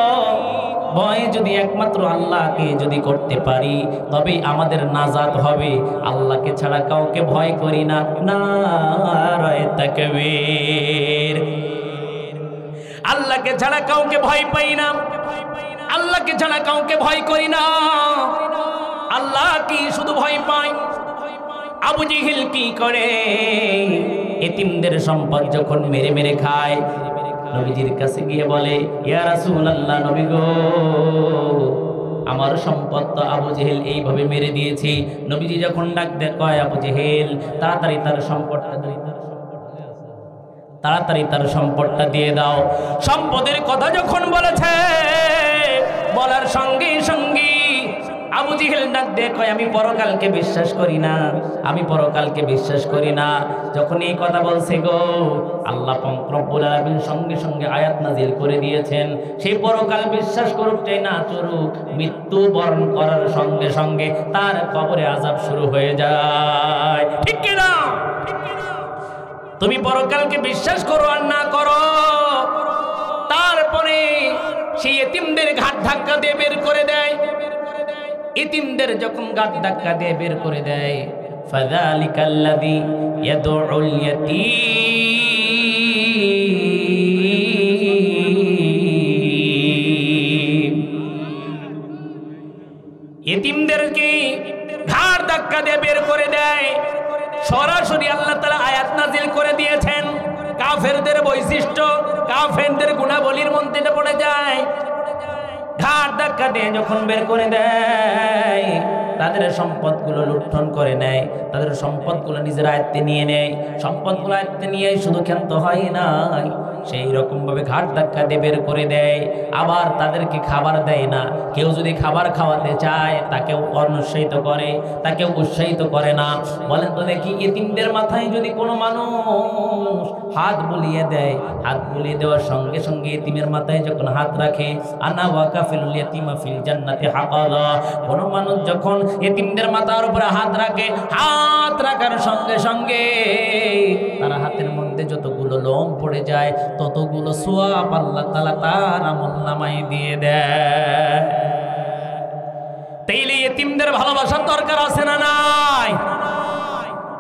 ভয় যদি একমাত্র আল্লাহকে যদি করতে পারি তবেই আমাদের নাজাত হবে। আল্লাহকে ছাড়া কাউকে ভয় করি না। নারায়ে তাকবীর। আল্লাহকে ছাড়া কাউকে ভয় পাই না, আল্লাহকে ছাড়া কাউকে ভয় করি না। আল্লাহ কি শুধু ভয় পাই। আবু জেহেল কি করে? এতিমদের সম্পদ যখন মেরে মেরে খায়, নবীজির কাছে গিয়ে বলে, ইয়া রাসূলুল্লাহ, নবী গো, আমার সম্পদ তো আবু জেহেল এইভাবে মেরে দিয়েছে। নবীজি যখন ডাক দেয়, কয় আবু জেহেল তাড়াতাড়ি তার সম্পদটা দিয়ে দাও, তাড়াতাড়ি তার সম্পদটা দিয়ে দাও। সম্পদের কথা যখন বলেছে, বলার সঙ্গে সঙ্গে আবু জেহেল ডাক দিয়ে কয়, আমি পরকালকে বিশ্বাস করি না, আমি পরকালকে বিশ্বাস করি না। যখন এই কথা বলছে গো, আল্লাহ পাক রব্বুল আলামিন সঙ্গে সঙ্গে আয়াত নাজিল করে দিয়েছেন, সেই পরকাল বিশ্বাস করুক চাই না চলুক, মৃত্যু বরণ করার সঙ্গে সঙ্গে তার কবরে আযাব শুরু হয়ে যায়। ঠিক কি না? তুমি পরকালকে বিশ্বাস করো আর না করো, তারপরে সেই এতিমদের ঘাট ধাক্কা দিয়ে বের করে দেয়। এতিমদের যখন ঘাট ধাক্কা দিয়ে বের করে দেয়, ফাযালিকাল্লাযী ইয়াদউল ইয়াতীম। এতিমদেরকে ঘাট ধাক্কা দিয়ে বের করে দেয়। সরাসরি আল্লাহ তাআলা আয়াত নাজিল করে দিয়েছেন। কাফেরদের বৈশিষ্ট্য, কাফেরদের গুণাবলীর মধ্যে পড়ে যায়। ঘাট ধাক্কা দিয়ে যখন বের করে দেয়, তাদের সম্পদগুলো লুণ্ঠন করে নেয়, তাদের সম্পদগুলো নিজের আয়ত্তে নিয়ে নেয়। সম্পদগুলো আয়ত্তে নিয়ে শুধু ক্ষান্ত হয় নাই, সেই রকম ভাবে ঘাট ধাক্কা দিয়ে বের করে দেয়। আবার তাদেরকে খাবার দেয় না। কেউ যদি খাবার খাওয়াতে চায় তাকেও অনুৎসাহিত করে, তাকেও উৎসাহিত করে না। বলেন তো দেখি, এতিমদের মাথায় যদি কোনো মানুষ হাত বুলিয়ে দেয়, হাত বুলিয়ে দেওয়ার সঙ্গে সঙ্গে এতিমের মাথায় যখন হাত রাখে, আনা ওয়াকাফিল ইয়াতীমা ফিল জান্নাতি হাকাযা, কোনো মানুষ যখন এতিমদের মাথার উপরে হাত রাখে, হাত রাখার সঙ্গে সঙ্গে তার হাতের মধ্যে যতগুলো লোম পড়ে যায় ততগুলো সওয়াব আল্লাহ তাআলা তার আমলনামায় দিয়ে দেয়। তাইলে এতিমদের ভালোবাসার দরকার আছে না নাই?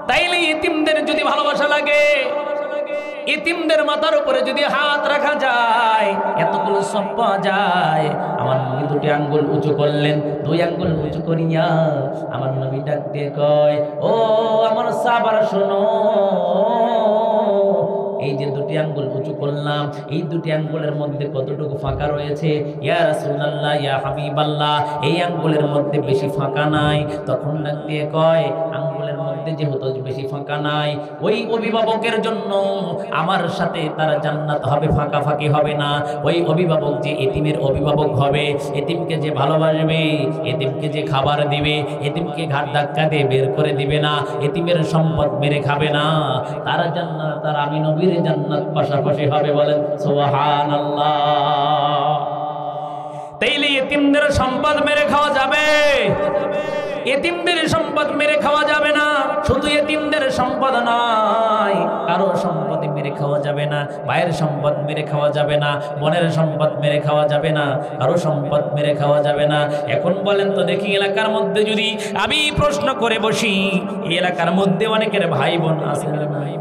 তাইলে এতিমদের যদি ভালোবাসা লাগে, এতিমদের মাথার উপরে যদি হাত রাখা যায়, এতগুলো সওয়াব পাওয়া যায়। আমার নবী দুটি আঙ্গুল উঁচু করলেন, দুই আঙ্গুল উঁচু করিয়া আমার নবী ডাক দিয়ে কয়, ও আমার সাহাবারা শোনো, এই যে দুটি আঙ্গুল উঁচু করলাম, এই দুটি আঙ্গুলের মধ্যে কতটুকু ফাঁকা রয়েছে? ইয়া রাসূলুল্লাহ, ইয়া হাবিবাল্লাহ, এই আঙ্গুলের মধ্যে বেশি ফাঁকা নাই। তখন ডাক দিয়ে কয়, আঙ্গুলের মধ্যে যেহেতু বেশি ফাঁকা নাই, ওই অভিভাবকের জন্য আমার সাথে তার জান্নাত হবে, ফাঁকাফাঁকি হবে না। ওই অভিভাবক যে এতিমের অভিভাবক হবে, এতিমকে যে ভালোবাসবে, এতিমকে যে খাবার দিবে, এতিমকে ঘাট ধাক্কা দিয়ে বের করে দিবে না, এতিমের সম্পদ মেরে খাবে না, তার জান্নাত তার আমি নবীর জান্নাত পাশাপাশি হবে। বলেন সুবহানাল্লাহ। তাইলে এতিমদের সম্পদ মেরে খাওয়া যাবে? এতিমদের সম্পদ মেরে খাওয়া যাবে না। শুধু এতিমদের সম্পদ নয়, কারো সম্পদ মেরে খাওয়া যাবে না, ভাইয়ের সম্পদ মেরে খাওয়া যাবে না, বোনের সম্পদ মেরে খাওয়া যাবে না, কারো সম্পদ মেরে খাওয়া যাবে না। এখন বলেন তো দেখি, এলাকার মধ্যে যদি আমি প্রশ্ন করে বসি, এই এলাকার মধ্যে অনেকের ভাই বোন আছে না নাই?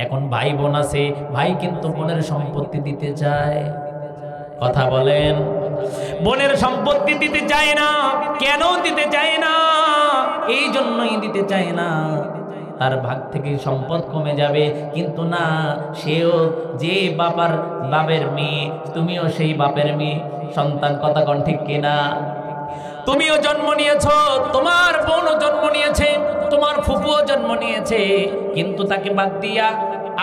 এখন ভাই বোন আছে, ভাই কিন্তু বোনের সম্পত্তি দিতে চায়। কথা বলেন, বোনের সম্পত্তি দিতে চায় না। কেন দিতে চায় না? এই জন্যই দিতে চায় না, তার ভাগ থেকে সম্পদ কমে যাবে। কিন্তু না, সেও যে বাপের মেয়ে, তুমিও সেই বাপের মেয়ে সন্তান। কথা কোন ঠিক কিনা? তুমিও জন্ম নিয়েছো, তোমার বোনও জন্ম নিয়েছে, তোমার ফুপুও জন্ম নিয়েছে, কিন্তু তাকে বাদ দিয়া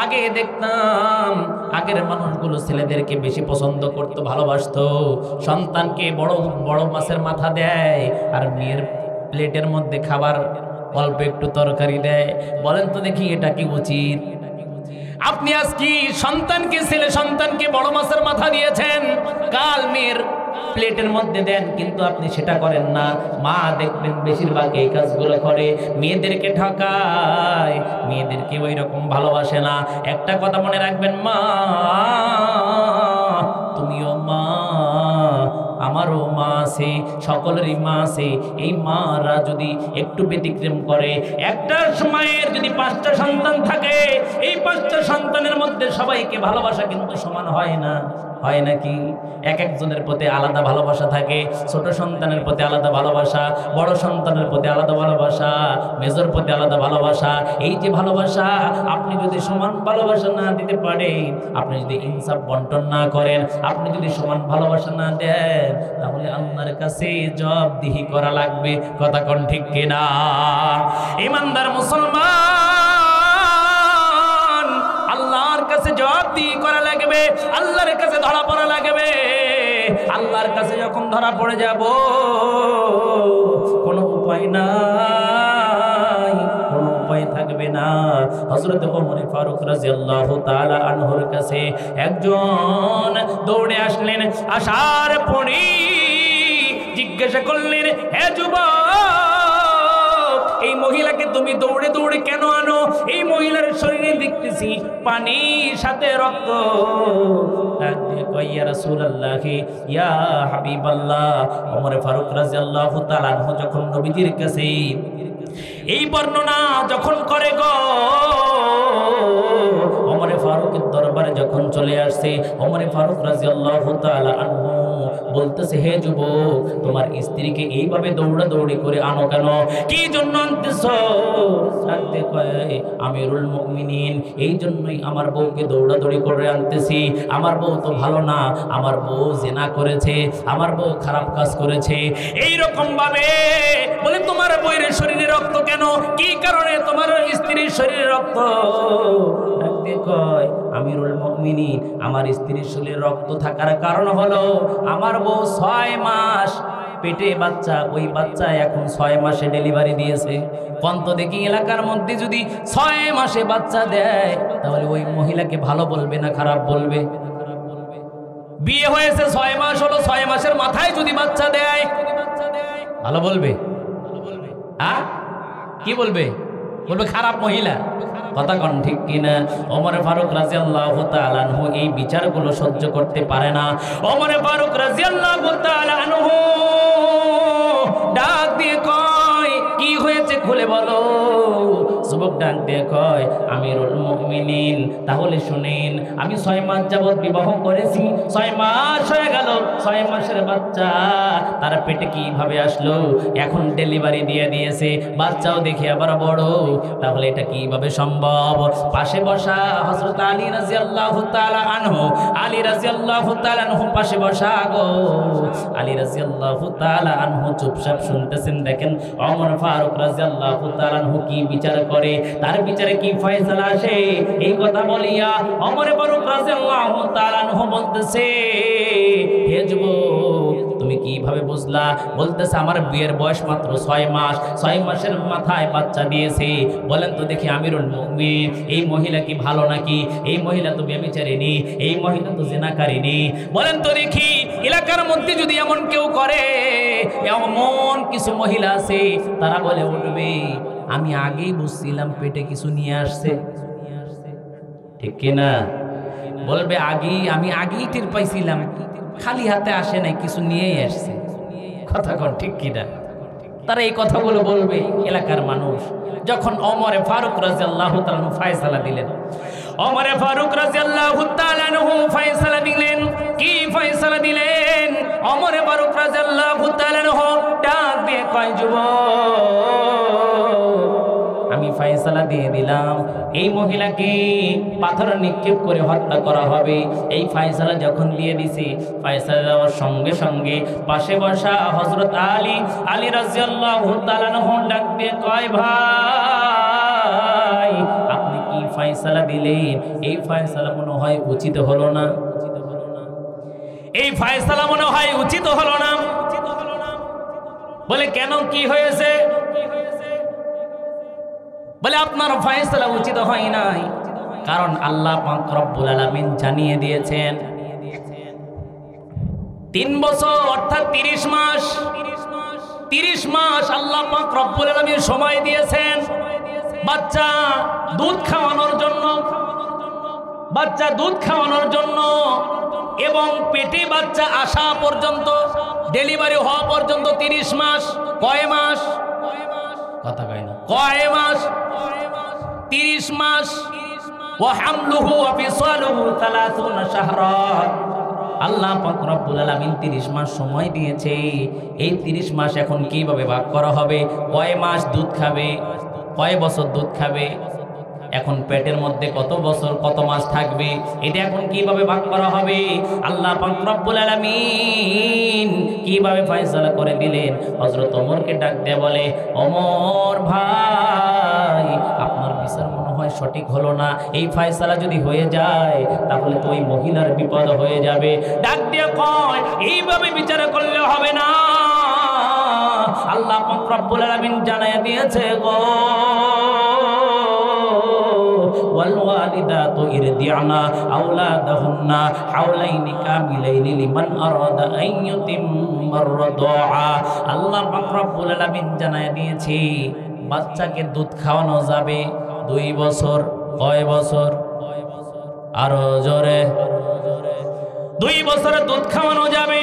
আগে দেখতাম আগের মানুষগুলো ছেলেদেরকে বেশি পছন্দ করতো, ভালোবাসতো। সন্তানকে বড় বড় মাছের মাথা দেয় আর মেয়ের প্লেটের মধ্যে খাবার অল্প একটু তরকারি দেয়। বলেন তো দেখি, এটা কি উচিত? আপনি আজকে সন্তানকে, ছেলে সন্তানকে বড় মাছের মাথা দিয়েছেন, কাল মেয়ের প্লেটের মধ্যে দেন, কিন্তু আপনি সেটা করেন না। মা দেখবেন বেশিরভাগ এই কাজগুলো করে, মেয়েদেরকে ঠকায়, মেয়েদেরকে ওই রকম ভালোবাসে না। একটা কথা মনে রাখবেন, মা তুমিও মা, আমারও মা আছে, সকলেরই মা আছে। এই মারা যদি একটু ব্যতিক্রম করে, একটা মায়ের যদি 5টা সন্তান থাকে, এই 5টা সন্তানের মধ্যে সবাইকে ভালোবাসা কিন্তু সমান হয় না। হয় নাকি? এক একজনের প্রতি আলাদা ভালোবাসা থাকে। ছোট সন্তানের প্রতি আলাদা ভালোবাসা, বড় সন্তানের প্রতি আলাদা ভালোবাসা, মেজর প্রতি আলাদা ভালোবাসা। এই যে ভালোবাসা, আপনি যদি সমান ভালোবাসা না দিতে পারেন, আপনি যদি ইনসাফ বন্টন না করেন, আপনি যদি সমান ভালোবাসা না দেন, তাহলে আল্লাহর কাছে জবাবদিহি করা লাগবে। কথা কোন ঠিক কিনা? ইমানদার মুসলমান, আল্লাহর কাছে জবাবদিহি করা লাগবে, আল্লাহর কাছে ধরা পড়া লাগবে। আল্লাহর কাছে যখন ধরা পড়ে যাব, কোনো উপায় নাই, কোনো উপায় থাকবে না। হযরত ওমর ফারুক রাদিয়াল্লাহু তাআলা আনহুর কাছে একজন দৌড়ে আসলেন। আসার পরে জিজ্ঞাসা করলেন, হে যুবক, এই মহিলাকে তুমি দৌড়ে দৌড়ে কেন আনো? এই মহিলার শরীরে দেখতেছি পানির সাথে রক্ত। ইয়া রাসূলুল্লাহ, ইয়া হাবিবাল্লাহ। ওমর ফারুক রাদিয়াল্লাহু তাআলা আনহু যখন নবীজির কাছে এই বর্ণনা যখন করে গো, ওমর ফারুকের দরবারে যখন চলে আসছে, ওমর ফারুক রাদিয়াল্লাহু তাআলা আনহু বলতেছে, হে যুবক, তোমার স্ত্রীকে এইভাবে দৌড়াদৌড়ি করে আনো কেন? কি জন্য আনতেছো? সাথে কয়, আমিরুল মুমিনিন, এই জন্যই আমার বউকে দৌড়াদৌড়ি করে আনতেছি। আমার বউ তো ভালো না, আমার বউ জিনা করেছে, আমার বউ খারাপ কাজ করেছে। এই রকম ভাবে বলে, তোমার বউয়ের শরীরে রক্ত কেন? কি কারণে তোমার স্ত্রীর শরীরে রক্ত? ডাকতে কয়, আমিরুল মুমিনিন, আমার স্ত্রীর শরীরে রক্ত থাকার কারণ হলো আমার বউ 6 মাস পেটে বাচ্চা, ওই বাচ্চা এখন 6 মাসে ডেলিভারি দিয়েছে। কন্ত দেখি, এলাকার মধ্যে যদি 6 মাসে বাচ্চা দেয়, তাহলে ওই মহিলাকে ভালো বলবে না খারাপ বলবে? বিয়ে হয়েছে 6 মাস হলো, 6 মাসের মাথায় যদি বাচ্চা দেয়, ভালো বলবে? হ্যাঁ, কি বলবে? বলবে খারাপ মহিলা। কথা কোন ঠিক কিনা? ওমর ফারুক রাদিয়াল্লাহু তাআলা আনহু এই বিচারগুলো সহ্য করতে পারে না। ওমর ফারুক রাদিয়াল্লাহু তাআলা আনহু ডাক দিয়ে কয়, কি হয়েছে খুলে বলো। যুবক ডাক দিয়ে কয়, আমিরুল মুমিনিন, তাহলে শুনেন, আমি 6 মাস যাবত বিবাহ করেছি, 6 মাস হয়ে গেল, 6 মাসের বাচ্চা তার পেটে কিভাবে আসলো? এখন ডেলিভারি দিয়ে দিয়েছে, বাচ্চাও দেখে আবার বড়, তাহলে এটা কিভাবে সম্ভব? পাশে বসা হযরত আলী রাদিয়াল্লাহু তাআলা আনহু, আলী রাদিয়াল্লাহু তাআলা আনহু পাশে বসা গো। আলী রাদিয়াল্লাহু তাআলা আনহু চুপচাপ শুনতেছেন। দেখেন ওমর ফারুক রাদিয়াল্লাহু তাআলা আনহু কি বিচার করে, তার বিচারে কি ফয়সালা আসে। এই কথা বলিয়া ওমর ফারুক রাদিয়াল্লাহু তাআলা আনহু বলতেছে, হে যুবক, তুমি কিভাবে বুঝলা? বলতেছে, আমার বিয়ের বয়স মাত্র 6 মাস, 6 মাসের মাথায় বাচ্চা দিয়েছে। বলেন তো দেখি আমিরুল মুমিনিন, এই মহিলা কি ভালো নাকি? এই মহিলা তো ব্যভিচারিণী, এই মহিলা তো জিনাকারিণী। বলেন তো দেখি, এলাকার মধ্যে যদি এমন কেউ করে, এমন কিছু মহিলা আছে, তারা বলে উঠবে, আমি আগেই বুঝছিলাম পেটে কিছু নিয়ে আসছে। ঠিক কিনা? বলবে আমি আগেই টের পাইছিলাম, খালি হাতে আসে নাই, কিছু নিয়েই আসছে। কথা কন ঠিক কিনা? তারা এই কথাগুলো বলবে এলাকার মানুষ। যখন ওমরে ফারুক রাদিয়াল্লাহু তাআলা আনহু ফয়সালা দিলেন, ওমরে ফারুক রাদিয়াল্লাহু তাআলা আনহু ফয়সালা দিলেন। কি ফয়সালা দিলেন? ওমরে ফারুক রাদিয়াল্লাহু তাআলা আনহু ডাক দিয়ে কয়, যুবক, আমি ফয়সালা দিয়ে দিলাম, এই মহিলাকে পাথর নিক্ষেপ করে হত্যা করা হবে। এই ফয়সালা যখন দিয়ে দিছি, ফয়সালা দেওয়ার সঙ্গে সঙ্গে পাশে বসা হযরত আলী রাদিয়াল্লাহু তাআলা আনহু ডাক দিয়ে কয়, ভাই আপনি কি ফয়সালা দিলেন? এই ফয়সালা মনে হয় উচিত হলো না, এই ফয়সালা মনে হয় উচিত হলো না। বলে কেন, কি হয়েছে? বলে আপনার ফয়সালা উচিত হয় নাই, কারণ আল্লাহ পাক রব্বুল আলামিন জানিয়ে দিয়েছেন 3 বছর অর্থাৎ 30 মাস আল্লাহ পাক রব্বুল আলামিন সময় দিয়েছেন বাচ্চা দুধ খাওয়ানোর জন্য, এবং পেটে বাচ্চা আসা পর্যন্ত, ডেলিভারি হওয়া পর্যন্ত 30 মাস। কয় মাস? কথা কয় না, কয় মাস? 30 মাস। ওয়া হামলুহু ওয়া ফিসালুহু 30 শাহরা। আল্লাহ পাক রব্বুল আলামিন 30 মাস সময় দিয়েছে। এই 30 মাস এখন কিভাবে ভাগ করা হবে? কয় মাস দুধ খাবে, কয় বছর দুধ খাবে, এখন পেটের মধ্যে কত বছর কত মাস থাকবে, এটা এখন কিভাবে ভাগ করা হবে? আল্লাহ পাক রব্বুল আলামিন কিভাবে ফয়সালা করে দিলেন? হযরত ওমরকে ডাক দিয়ে বলে, ওমর ভাই, আপনার বিচার মনে হয় সঠিক হলো না। এই ফয়সালা যদি হয়ে যায় তাহলে তো ওই মহিলার বিপদ হয়ে যাবে। ডাক দিয়ে কয়, এইভাবে বিচার করলে হবে না। আল্লাহ পাক রব্বুল আলামিন জানায়া দিয়েছে গো, والوالدات يرضعن أولادهن حولين كاملين لمن أراد أن يتم الرضاعة। আল্লাহ পাক রব্বুল আলামিন জানায় দিয়েছে বাচ্চাকে দুধ খাওয়ানো যাবে 2 বছর। কয় বছর? আরো জোরে। 2 বছরে দুধ খাওয়ানো যাবে।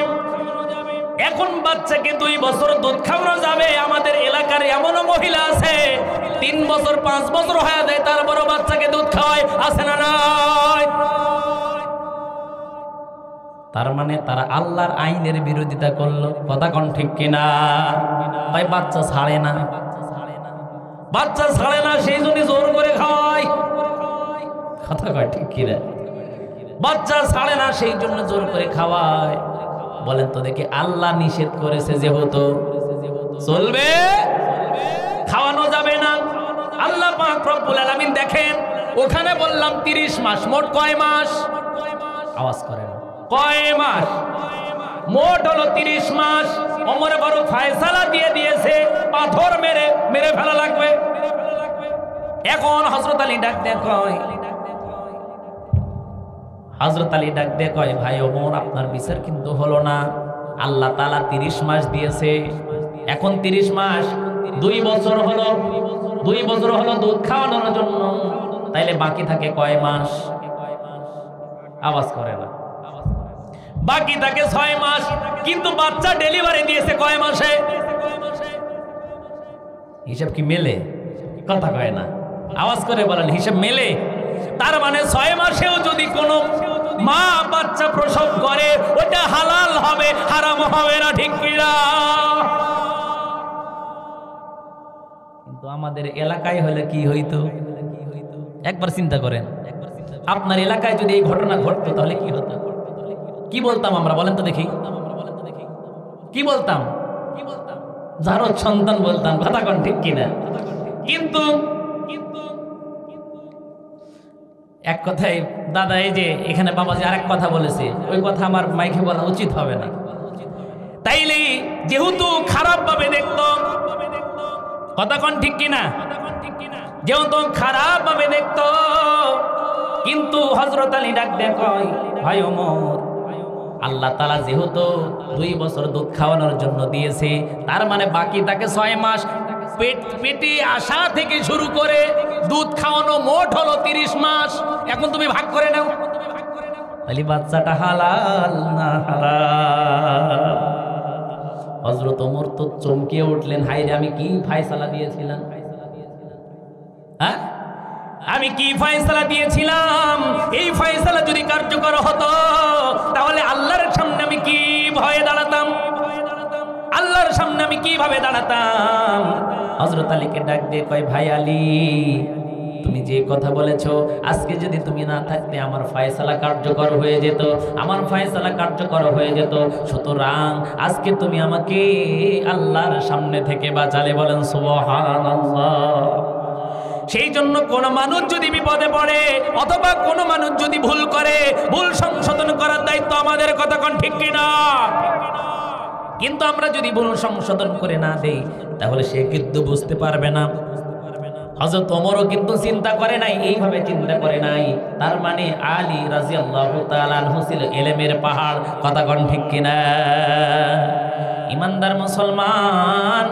এখন বাচ্চাকে 2 বছর দুধ খাওয়ানো যাবে। আমাদের এলাকার এমন মহিলা আছে 3 বছর 5 বছর হয়ে যায় তারপর বাচ্চাকে দুধ খাওয়ায়, আছে না নাই? তার মানে তারা আল্লাহর আইনের বিরোধিতা করলো। কথা কোন ঠিক কিনা? ভাই বাচ্চা ছাড়ে না, বাচ্চা ছাড়ে না, সেই জন্য জোর করে খাওয়ায়। কথা কয় ঠিক কিনা? বাচ্চা ছাড়ে না সেই জন্য জোর করে খাওয়ায়। বলেন তো দেখি, আল্লাহ নিষেধ করেছে যেহেতু চলবে, খাওয়ানো যাবে না। আল্লাহ পাক রব্বুল আলামিন দেখেন, ওখানে বললাম 30 মাস, মোট কয় মাস? আওয়াজ করে না, কয় মাস? মোট হলো 30 মাস। ওমর ফারুক ফয়সালা দিয়ে দিয়েছে পাথর মেরে ফেলা লাগবে। এখন হযরত আলী ডাক দিয়ে কয়, হযরত আলী ডাক দিয়ে কয়, ভাই ওমর, আপনার বিচার কিন্তু হলো না। আল্লাহ তাআলা 30 মাস দিয়েছে, এখন 30 মাস 2 বছর হলো, 2 বছর হলো দুধ খাওয়ানোর জন্য, তাইলে বাকি থাকে কয় মাস? আওয়াজ করে না, বাকি থাকে 6 মাস। কিন্তু বাচ্চা ডেলিভারি দিয়েছে কয় মাসে? হিসাব কি মেলে? কথা কয় না, আওয়াজ করে বলেন, হিসাব মেলে? তার মানে 6 মাসেও যদি কোনো মা বাচ্চা প্রসব করে ওটা হালাল হবে, হারাম হবে না, ঠিক কিনা? কিন্তু আমাদের এলাকায় হলে কি হইতো? একবার চিন্তা করেন, আপনার এলাকায় যদি এই ঘটনা ঘটতো তাহলে কি হতো? কি বলতাম আমরা? বলেন তো দেখি, কি বলতাম? জারদ সন্তান বলতাম। কথা কোন ঠিক কিনা? কিন্তু এক কথায় দাদা, এই যে এখানে বাবাজি আরেক কথা বলেছে, ওই কথা আমার মাইকে বলা উচিত হবে না। তাইলে যেহেতু খারাপ ভাবে দেখতো, কথা কোন ঠিক কিনা? যেহেতু খারাপ ভাবে দেখতো, কিন্তু হযরত আলী ডাক দিয়ে কয়, ভাই ওমর, আল্লাহ তাআলা যেহেতু 2 বছর দুধ খাওয়ানোর জন্য দিয়েছে, তার মানে বাকি থাকে 6 মাস। পেটে আসা থেকে শুরু করে দুধ খাওয়ানো মোট হলো 30 মাস। এখন তুমি ভাগ করে নাও, তাহলে বাচ্চাটা হালাল না হারাম? হযরত ওমর তো চমকে উঠলেন, হায়রে আমি কি ফয়সালা দিয়েছিলাম, হ্যাঁ আমি কি ফয়সালা দিয়েছিলাম? এই ফয়সালা যদি কার্যকর হতো তাহলে আল্লাহর সামনে আমি কি ভয়ে দাঁড়াতাম, আল্লাহর সামনে আমি কিভাবে দাঁড়াতাম? হযরত আলীকে ডাক দিয়ে কয়, ভাই আলী, তুমি যে কথা বলেছো, আজকে যদি তুমি না থাকতে আমার ফয়সালা কার্যকর হয়ে যেত, আমার ফয়সালা কার্যকর হয়ে যেত। সুতরাং আজকে তুমি আমাকে আল্লাহর সামনে থেকে বাঁচালে। বলেন সুবহানাল্লাহ। সেই জন্য কোন মানুষ যদি বিপদে পড়ে অথবা কোন মানুষ যদি ভুল করে, ভুল সংশোধন করার দায়িত্ব আমাদের। কথা কোন ঠিক কিনা? কিন্তু আমরা যদি ভুল সংশোধন করে না দেই তাহলে সে কিন্তু বুঝতে পারবে না। হযরত ওমরও কিন্তু চিন্তা করে নাই, এইভাবে চিন্তা করে নাই। তার মানে আলী রাদিয়াল্লাহু তাআলা আনহু ছিল ইলমের পাহাড়। কথা কোন ঠিক কিনা? ইমানদার মুসলমান,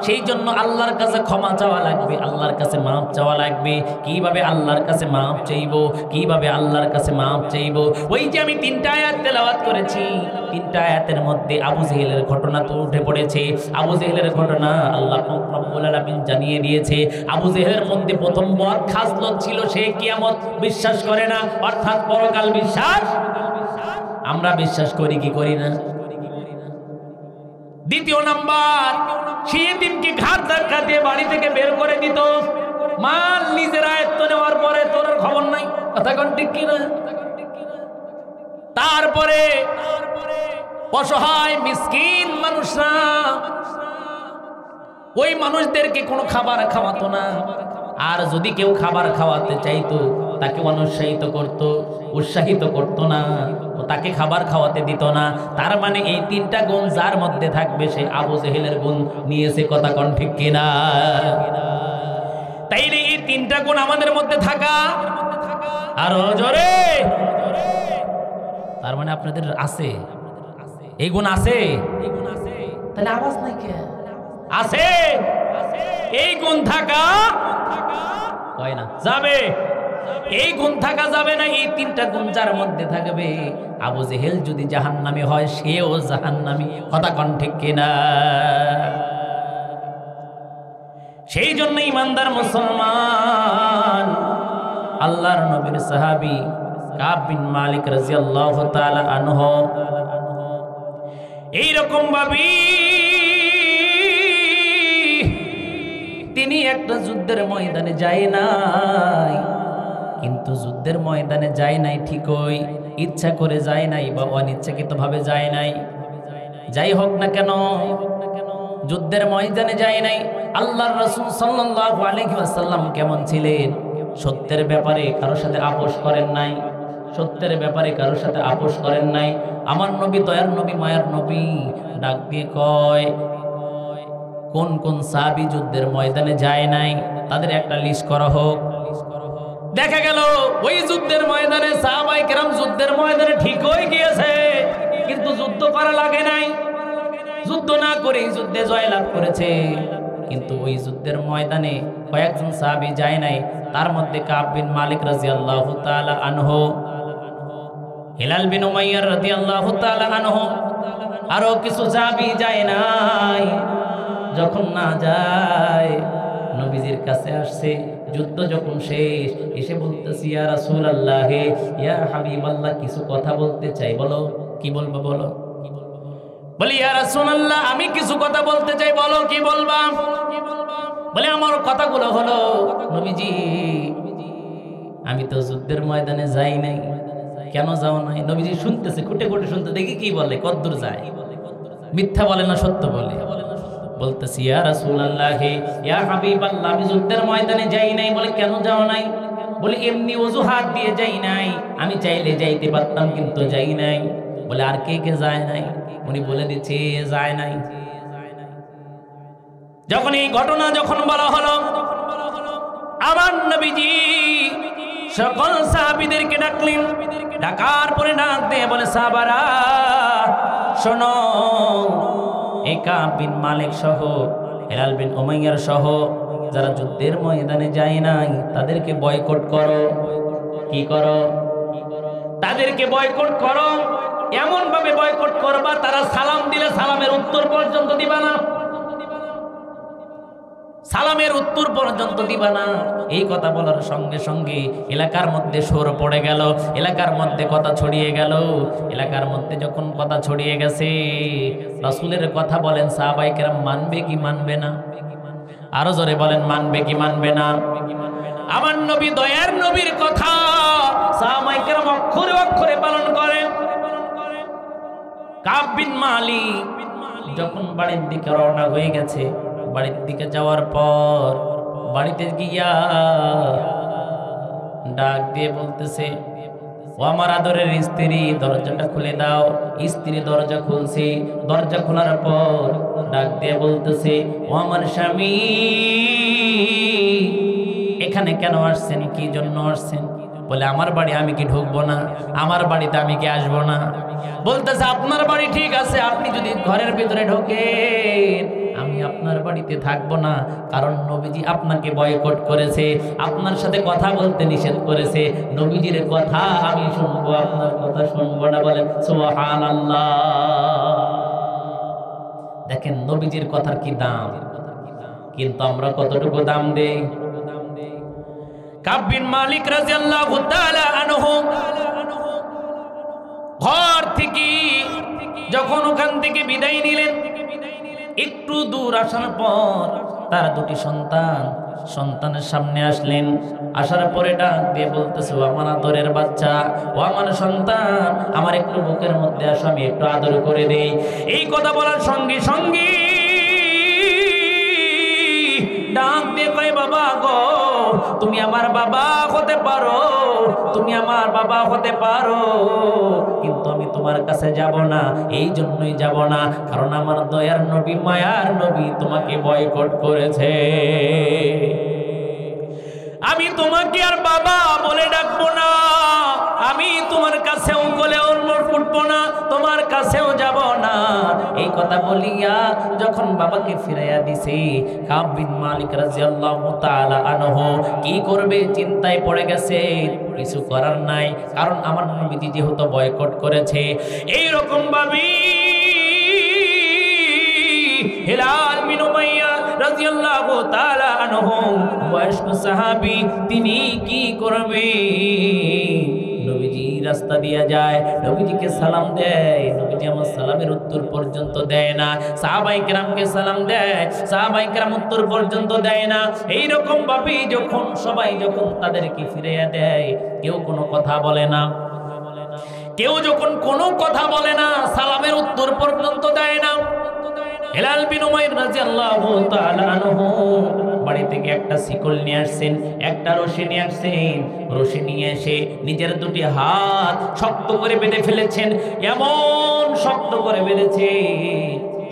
সেই জন্য আল্লাহর কাছে ক্ষমা চাওয়া লাগবে, আল্লাহর কাছে মাফ চাওয়া লাগবে। কিভাবে আল্লাহর কাছে মাফ চাইবো? কিভাবে আল্লাহর কাছে মাফ চাইবো? ওই যে আমি 3টা আয়াত তেলাওয়াত করেছি, 3টা আয়াতের মধ্যে আবু জেহেলের ঘটনা তো উঠে পড়েছে। আবু জেহেলের ঘটনা আল্লাহ রাব্বুল আলামিন জানিয়ে দিয়েছে। আবু জেহেলের মধ্যে প্রথম বদ খাসলত ছিল, সে কিয়ামত বিশ্বাস করে না, অর্থাৎ পরকাল বিশ্বাস। আমরা বিশ্বাস করি কি করি না? দ্বিতীয় নাম্বার, সে দিনকে ঘাট ধাক্কা দিয়ে বাড়ি থেকে বের করে দিত। মাল নিজের আয়ত্ত নেওয়ার পরে তোর খবর নাই। কথা কোন ঠিক কিনা? তারপরে অসহায় মিসকিন মানুষরা, ওই মানুষদেরকে কোনো খাবার খাওয়াতো না। আর যদি কেউ খাবার খাওয়াতে চাইতো তাকে অনুৎসাহিত করত, উৎসাহিত করতো না, তাকে খাবার খাওয়াতে দিত না। তার মানে এই 3টা গুণ যার মধ্যে থাকবে সে আবু জেহেলের গুণ নিয়েছে। কথা কোন ঠিক কিনা? তাইলে এই 3টা গুণ আমাদের মধ্যে থাকা, আরো জোরে, তার মানে আপনাদের আছে, এই গুণ আছে। তাহলে আওয়াজ নাই কে? আছে। এই গুণ থাকা হয় না, যাবে। এই গুণ থাকা যাবে না। এই 3টা গুণ যার মধ্যে থাকবে, আবু জেহেল যদি জাহান্নামী হয় সেও জাহান্নামী। কথা কোন ঠিক কিনা? সেই জন্য ইমানদার মুসলমান, আল্লাহর নবীর সাহাবী কাব বিন মালিক রাদিয়াল্লাহু তাআলা আনহু এইরকম ভাবে তিনি একটা যুদ্ধের ময়দানে যায় নাই, কিন্তু যুদ্ধের ময়দানে যায় নাই ঠিকই, ইচ্ছা করে যায় নাই বা অনিচ্ছাকৃত ভাবে যায় নাই। যাই হোক না কেন, যুদ্ধের ময়দানে যায় নাই। আল্লাহর রাসূল সাল্লাল্লাহু আলাইহি ওয়াসাল্লাম কেমন ছিলেন? সত্যের ব্যাপারে কারোর সাথে আপোষ করেন নাই, সত্যের ব্যাপারে কারোর সাথে আপোষ করেন নাই। আমার নবী, দয়ার নবী, মায়ার নবী ডাক দিয়ে কয়, কোন কোন সাহাবী যুদ্ধের ময়দানে যায় নাই তাদের একটা লিস্ট করা হোক। দেখা গেল ওই যুদ্ধের ময়দানে সাহাবায়ে কেরাম যুদ্ধের ময়দানে ঠিক হয়ে গিয়েছে, কিন্তু যুদ্ধ করা লাগে নাই, যুদ্ধ না করে যুদ্ধে জয়লাভ করেছে। কিন্তু ওই যুদ্ধের ময়দানে কয়েকজন সাহাবী যায় নাই। তার মধ্যে কাব বিন মালিক রাদিয়াল্লাহু তাআলা আনহু, হিলাল বিন উমাইয়া রাদিয়াল্লাহু তাআলা আনহু, আরো কিছু সাহাবী যায় নাই। যখন না যায়, নবীজির কাছে আসছে। যুদ্ধ যখন শেষ, এসে বলতেছি, ইয়া রাসূলুল্লাহ, ইয়া হাবিবাল্লাহ, কিছু কথা বলতে চাই, বলো। কি বলবো বলো? বলি, ইয়া রাসূলুল্লাহ, আমি কিছু কথা বলতে চাই, বলো কি বলবা? বলে, আমার কথাগুলো হলো, নবীজি আমি তো যুদ্ধের ময়দানে যাই নাই। কেন যাও নাই? নবীজি শুনতেছে, খুঁটে খুঁটে শুনতে, দেখি কি বলে, কতদূর যায়, মিথ্যা বলে না সত্য বলে। বলতেছি, ইয়া রাসূলুল্লাহ, ইয়া হাবিবাল্লাহ, আমি যুদ্ধের ময়দানে যাই নাই। বলে, কেন যাও নাই? বলে, এমনি অজুহাত দিয়ে যাই নাই, আমি চাইলে যাইতে পারতাম কিন্তু যাই নাই। বলে, আর কে কে যায় নাই? উনি বলে দিচ্ছে যায় নাই। যখন এই ঘটনা যখন বলা হলো, আমার নবীজি সকল সাহাবীদেরকে ডাকলেন। ডাকার পরে ডাক দিয়ে বলে, সাহাবারা শোনো, এই কাব বিন মালিক সহ হিলাল বিন উমাইয়ার সহ যারা যুদ্ধের ময়দানে যায় নাই তাদেরকে বয়কট করো। কি করো? তাদেরকে বয়কট করো। এমন ভাবে বয়কট করবা তারা সালাম দিলে সালামের উত্তর পর্যন্ত দিবা না, সালামের উত্তর পর্যন্ত দিবা না। এই কথা বলার সঙ্গে সঙ্গে এলাকার মধ্যে সুর পড়ে গেল, এলাকার মধ্যে কথা ছড়িয়ে গেল। এলাকার মধ্যে যখন কথা ছড়িয়ে গেছে, রাসূলের কথা বলেন সাহাবায়ে কেরাম মানবে কি মানবে না? আরো জোরে বলেন, মানবে কি মানবে না? আমার নবী, দয়ার নবীর কথা সাহাবায়ে কেরাম অক্ষরে অক্ষরে পালন করে। কাব বিন মালিক যখন বাড়ির দিকে রওনা হয়ে গেছে, বাড়ির দিকে যাওয়ার পর বাড়িতে গিয়া ডাক দিয়ে বলতেছে, ও আমার আদরের স্ত্রী, দরজাটা খুলে দাও। স্ত্রী দরজা খুলছে। দরজা খোলার পর ডাক দিয়ে বলতেছে, ও আমার স্বামী, এখানে কেন আসছেন? কি জন্য আসছেন? বলে, আমার বাড়ি আমি কি ঢুকবো না? আমার বাড়িতে আমি কি আসবো না? বলতেছে, আপনার বাড়ি ঠিক আছে, আপনি যদি ঘরের ভিতরে ঢোকেন আমি আপনার বাড়িতে থাকবো না, কারণ নবীজি আপনাকে বয়কট করেছে, আপনার সাথে কথা বলতে নিষেধ করেছে। নবীজির কথা আমি শুনবো, আপনার কথা শুনবো না। বলেন সুবহানাল্লাহ। দেখেন নবীজির কথার কি দাম, কিন্তু আমরা কতটুকু দাম দেই। কাব বিন মালিক রাদিয়াল্লাহু তাআলা আনহু ঘর থেকে যখন ওখান থেকে বিদায় নিলেন, একটু দূর আসার পর তার দুটি সন্তানের সামনে আসলেন। আসার পরে ডাক দিয়ে বলতেছে, ও আমার আদরের বাচ্চা, ও আমার সন্তান, আমার একটু বুকের মধ্যে আসো, আমি একটু আদর করে দেই। এই কথা বলার সঙ্গে সঙ্গে ডাক দিয়ে কয়, বাবা গো, তুমি আমার বাবা হতে পারো, তুমি আমার বাবা হতে পারো, কিন্তু আমি তোমার কাছে যাব না। এই জন্যই যাব না, কারণ আমার দয়ার নবী, মায়ার নবী তোমাকে বয়কট করেছে। আমি তোমাকে আর বাবা বলে ডাকবো না, আমি তোমার কাছেও গলে উঠবো না, তোমার কাছেও যাব না। এই কথা বলিয়া যখন বাবাকে ফিরাইয়া দিছে, কাব বিন মালিক রাদিয়াল্লাহু তাআলা আনহু কি করবে চিন্তায় পড়ে গেছে। কিছু করার নাই, কারণ আমার নবীজি যেহেতু বয়কট করেছে। এই রকম ভাবে হিলাল বিন উমাইয়া রাদিয়াল্লাহু তাআলা আনহু বয়স্ক সাহাবী, তিনি কি করবে? নবীজি রাস্তা দিয়ে যায়, নবীজিকে সালাম দেয়, নবীজি আমার সালামের উত্তর পর্যন্ত দেয় না। সাহাবায়ে কেরামকে সালাম দেয়, সাহাবায়ে কেরাম উত্তর পর্যন্ত দেয় না। এইরকম ভাবে যখন সবাই তাদেরকে ফিরিয়ে দেয়, কেউ কোনো কথা বলে না, কেউ যখন কোনো কথা বলে না, সালামের উত্তর পর্যন্ত দেয় না। হিলাল বিন উমাইয়া রাদিয়াল্লাহু তাআলা আনহু বাড়ি থেকে একটা শিকল নিয়ে আসছেন, একটা রশি নিয়ে আসছেন। রশি নিয়ে এসে নিজের দুটি হাত শক্ত করে বেঁধে ফেলেছেন। এমন শক্ত করে বেঁধেছে,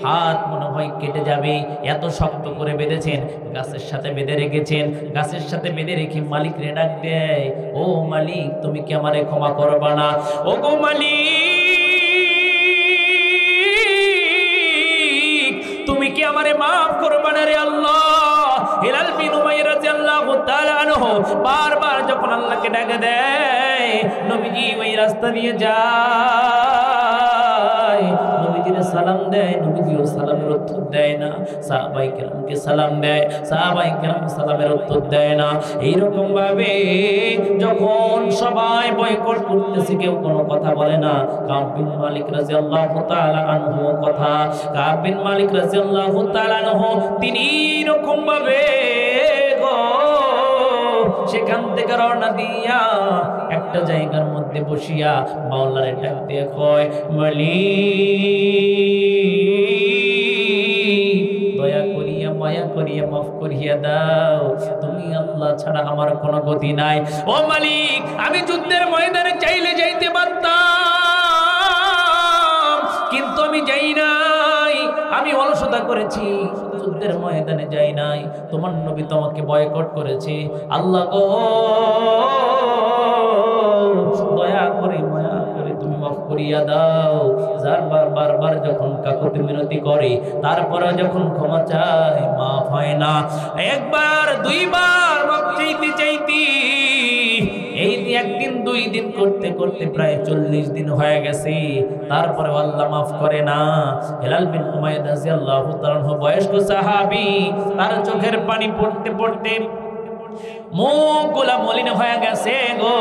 হাত মনে হয় কেটে যাবে, এত শক্ত করে বেঁধেছেন। গাছের সাথে বেঁধে রেখেছেন। গাছের সাথে বেঁধে রেখে মালিক রে ডাক দেয়, ও মালিক, তুমি কি আমারে ক্ষমা করবা না? ও গো মালিক, তুমি কি আমারে মাফ করবা না রে আল্লাহ? হিলাল বিন উমাইয়া রাদিয়াল্লাহু তাআলা আনহু বারবার যখন আল্লাহকে ডাকে দেয়, নবীজি ওই রাস্তা দিয়ে যায়, নবীজির সালাম দেয়, নবীজিও সালামের উত্তর দেয় না। সাহাবায়ে কেরামকে সালাম দেয়, সাহাবায়ে কেরাম সালামের উত্তর দেয় না। এইরকম ভাবে যখন সবাই বয়কট করতেছে, কেউ কোনো কথা বলে না। কাব বিন মালিক রাদিয়াল্লাহু তাআলা আনহু কথা, কাব বিন মালিক রাদিয়াল্লাহু তাআলা আনহু তিনি এরকম ভাবে সেখান থেকে রওনা দিয়া একটা জায়গার মধ্যে বসিয়া মাওলারে ডাক দিয়ে কয়, মালিক, দয়া করিয়া মায়া করিয়া মাফ করিয়া দাও, তুমি আল্লাহ ছাড়া আমার কোনো গতি নাই। ও মালিক, আমি যুদ্ধের ময়দানে চাইলে যাইতে পারতাম, কিন্তু আমি যাই নাই, আমি অলসতা করেছি, যুদ্ধের ময়দানে যাই নাই। তোমার নবী তোমাকে বয়কট করেছে। আল্লাহ গো, দয়া করে মায়া করে তুমি মাফ করিয়া দাও। বারবার যখন কাকুতি মিনতি করে, তারপরে যখন ক্ষমা চায় মাফ হয় না। একবার দুইবার মাফ চাইতে এই একদিন দুই দিন করতে করতে প্রায় 40 দিন হয়ে গেছে, তারপরে আল্লাহ মাফ করে না। হেলাল বিন উমাইয়া রাদিয়াল্লাহু তাআলা বয়স্ক সাহাবী, তার চোখের পানি পড়তে পড়তে মুখগুলা মলিন হয়ে গেছে গো,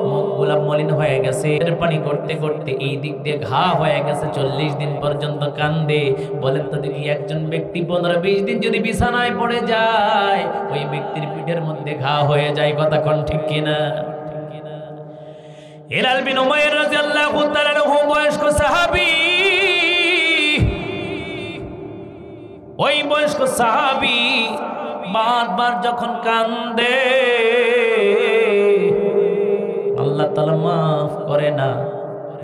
মুখগুলা মলিন হয়ে গেছে। পানি করতে করতে এই দিক দিয়ে ঘা হয়ে গেছে, 40 দিন পর্যন্ত কান্দে। বলেন তো দেখি, একজন ব্যক্তি 15-20 দিন যদি বিছানায় পড়ে যায়, ওই ব্যক্তির পিঠের মধ্যে ঘা হয়ে যায়। কথা কোন ঠিক কিনা? হিলাল বিন উমাইয়া রাদিয়াল্লাহু তাআলা বয়স্ক সাহাবী, ওই বয়স্ক সাহাবী বারবার যখন কান্দে, আল্লাহ তাআলা মাফ করে না।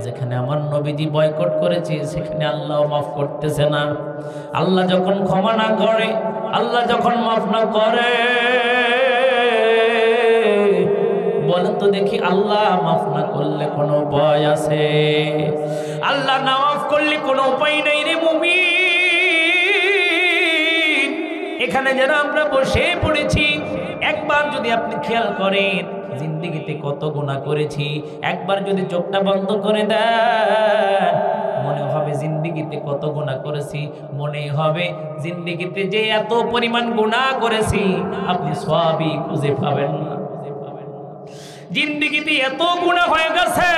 যেখানে আমার নবীজি বয়কট করেছে, সেখানে আল্লাহ মাফ করতেছে না। আল্লাহ যখন ক্ষমা না করে, আল্লাহ যখন মাফ না করে, বলেন তো দেখি, আল্লাহ মাফ না করলে কোনো উপায় আছে? আল্লাহ না মাফ করলে কোনো উপায় নেই রে মুমিন। এখানে যারা আমরা বসে পড়েছি, একবার যদি আপনি খেয়াল করেন জিন্দেগিতে কত গুনাহ করেছি, একবার যদি চোখটা বন্ধ করে দেন, মনে হবে জিন্দেগিতে কত গুনাহ করেছি। মনে হবে জিন্দেগিতে যে এত পরিমাণ গুনাহ করেছি, আপনি সওয়াবই খুঁজে পাবেন না। জিন্দেগিতে এত গুনাহ হয়ে গেছে,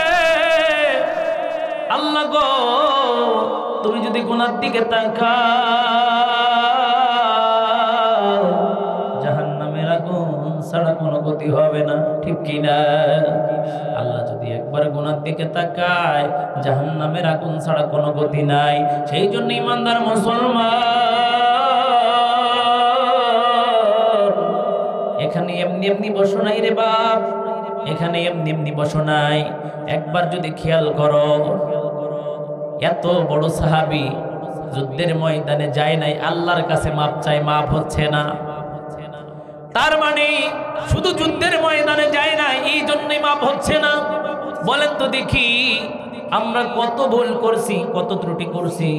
আল্লাহ গো তুমি যদি গুনার দিকে তাকাও, জাহান্নামের আগুন ছাড়া কোনো গতি হবে না, ঠিক কি না? আল্লাহ যদি একবার গুনার দিকে তাকায়, জাহান্নামের আগুন ছাড়া কোনো গতি নাই। সেই জন্য ইমানদার মুসলমান, এখানে এমনি এমনি বসো নাই রে বাপ, এখানে এমনি এমনি বসো নাই। একবার যদি খেয়াল করো, এত বড় সাহাবী যুদ্ধের ময়দানে যায় নাই, আল্লাহর কাছে মাপ চাই, মাপ হচ্ছে না। তার মানে শুধু যুদ্ধের ময়দানে যায় না, এই জন্যই মাপ হচ্ছে না। বলেন তো দেখি, আমরা কত ভুল করছি, কত ত্রুটি করছি,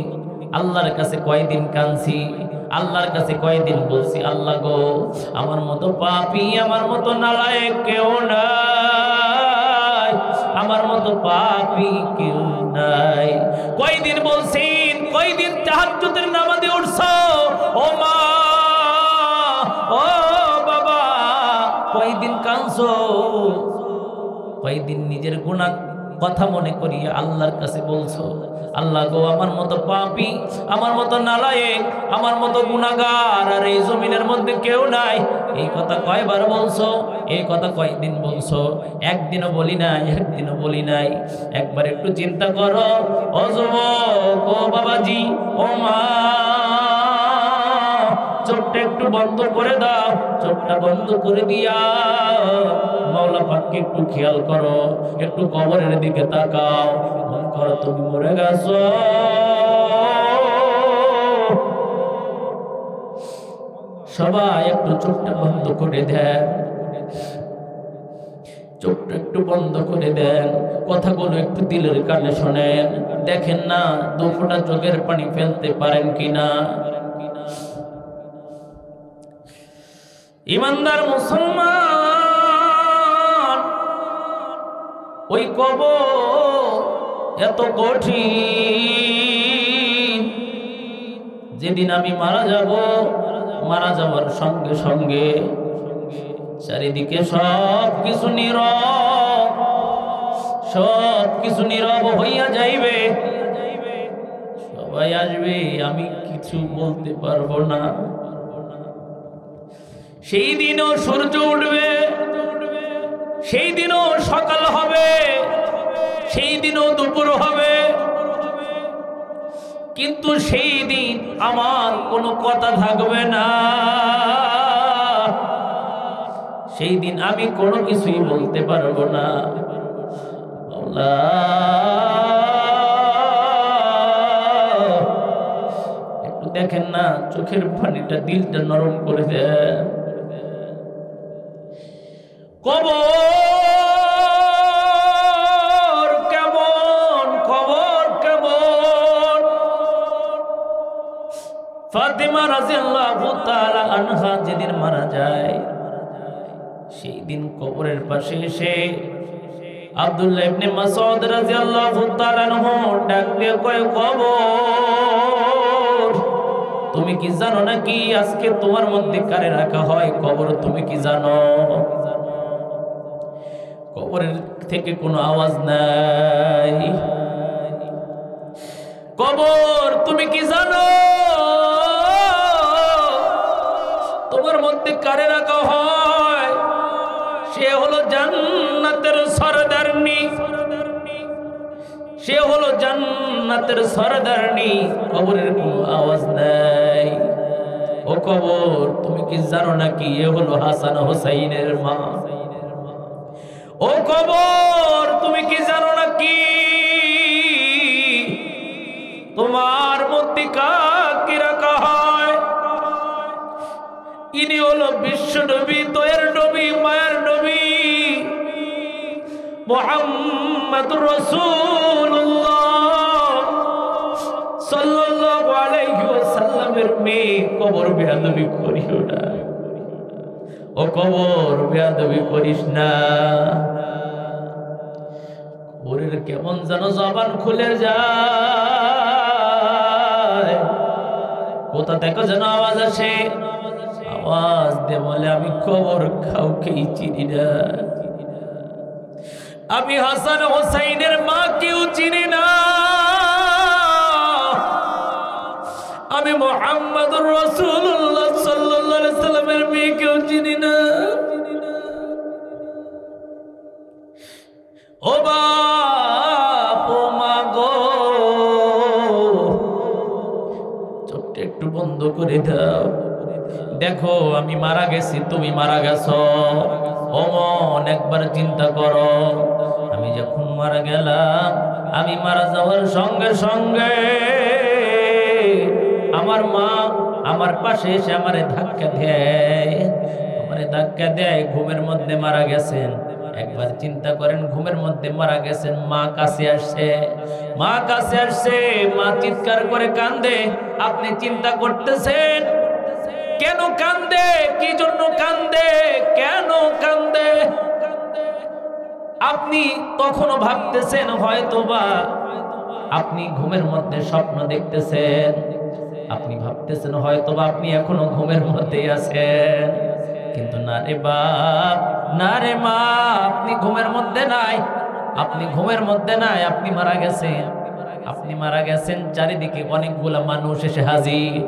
আল্লাহর কাছে কয়দিন কাঁদছি, আল্লাহর কাছে কয়দিন বলছি, আল্লাহ গো আমার মতো পাপী, আমার মতো নালায়েক কেউ নাই, আমার মতো পাপী কেউ নাই। কয়দিন বলছেন, কয়দিন তাহাজ্জুদের নামাজে উঠছো, ও মা, ও বাবা, কয়দিন কাঁদছো, কয়দিন নিজের গুনাহ কথা মনে করিয়া আল্লাহর কাছে বলছো, আল্লাহ গো আমার মতো পাপী, আমার মতো নালায়েক, আমার মতো গুনাহগার আর এই জমিনের মধ্যে কেউ নাই। এই কথা কয়বার বলছো, এই কথা কয়দিন বলছো? একদিনও বলি নাই, একদিনও বলি নাই। একবার একটু চিন্তা করো, ও যুবক, ও বাবাজি, ও মা, চোখটা একটু বন্ধ করে দাও, চোখটা বন্ধ করে দিয়া মাওলা পাককে একটু খেয়াল করো, একটু কবরের দিকে তাকাও, মনে করো তুমি মরে গেছো। সবাই একটু চোখটা বন্ধ করে দেন, চোখটা একটু বন্ধ করে দেন, কথাগুলো একটু দিলের কানে শোনেন, দেখেন না দু ফোঁটা চোখের পানি ফেলতে পারেন কিনা। ইমানদার মুসলমান, ওই কবর এত কঠিন, যেদিন আমি মারা যাব, মারা যাওয়ার সঙ্গে সঙ্গে চারিদিকে সব কিছু নীরব, সব কিছু নীরব হইয়া যাইবে, সবাই আসবে, আমি কিছু বলতে পারবো না। সেই দিনও সূর্য উঠবে, সেই দিনও সকাল হবে, সেই দিনও দুপুর হবে, কিন্তু সেই দিন আমার কোনো কথা থাকবে না। সেই দিন আমি কোনো কিছুই বলতে পারবো না। একটু দেখেন না, চোখের পানিটা দিলটা নরম করে দেন। কবর কেমন ফাতিমা রাদিয়াল্লাহু তাআলা আনহা যেদিন মারা যায়, সেই দিন কবরের পাশে এসে আব্দুল্লাহ ইবনে মাসউদ রাদিয়াল্লাহু তাআলা আনহু ডাক দিয়ে কয়, কবর তুমি কি জানো নাকি আজকে তোমার মধ্যে কারে রাখা হয়? কবর তুমি কি জানো? কবরের থেকে কোনো আওয়াজ নাই। কবর তুমি কি জানো তোমার মধ্যে কারে রাখা হয়? সে হলো জান্নাতের সরদারনি, সে হলো জান্নাতের সরদারনি। কবরের কোনো আওয়াজ নাই। ও কবর তুমি কি জানো নাকি এ হলো হাসান হুসাইনের মা? ও কবর তুমি কি জানো নাকি তোমার মধ্যে কাকে রাখা হয়? ইনি হলো বিশ্ব নবী, দয়ার নবী, মায়ার নবী মুহাম্মদুর রাসূলুল্লাহ সাল্লাল্লাহু আলাইহি ওয়াসাল্লামের মেয়ে। কবর বেয়াদবি করিও না, ও কবর বেয়াদবি করিস না। কবরের কেমন যেন জবান খুলে যায়, কোথা থেকে যেন আওয়াজ আসে, আওয়াজ দে বলে, আমি কবর কাউকেই চিনি না, আমি হাসান হোসাইনের মা কেউ চিনি না, আমি মুহাম্মদুর রাসূলুল্লাহ সাল্লাল্লাহু আলাইহি সাল্লামের মেয়ে কেউ চিনি না। ও বাপ ও মা গো, চোখটা একটু বন্ধ করে দাও, দেখো আমি মারা গেছি, তুমি মারা গেছো। ও মন একবার চিন্তা করো, আমি যখন মারা গেলাম, আমি মারা যাওয়ার সঙ্গে সঙ্গে আমার মা আমার পাশে এসে আমারে ধাক্কা দেয়, ঘুমের মধ্যে মারা গেছেন। একবার চিন্তা করেন, ঘুমের মধ্যে মারা গেছেন, মা কাছে আসছে, মা চিৎকার করে কান্দে। আপনি চিন্তা করতেছেন কেন কান্দে, কি জন্য কান্দে, কেন কান্দে? আপনি তখনও ভাবতেছেন হয়তোবা আপনি ঘুমের মধ্যে স্বপ্ন দেখতেছেন, আপনি ভাবতেছেন হয়তোবা আপনি এখনো ঘুমের মধ্যেই আছেন, কিন্তু না রে বাপ, না রে মা, আপনি ঘুমের মধ্যে নাই, আপনি ঘুমের মধ্যে নাই, আপনি মারা গেছেন, আপনি মারা গেছেন। চারিদিকে অনেকগুলা মানুষ এসে হাজির,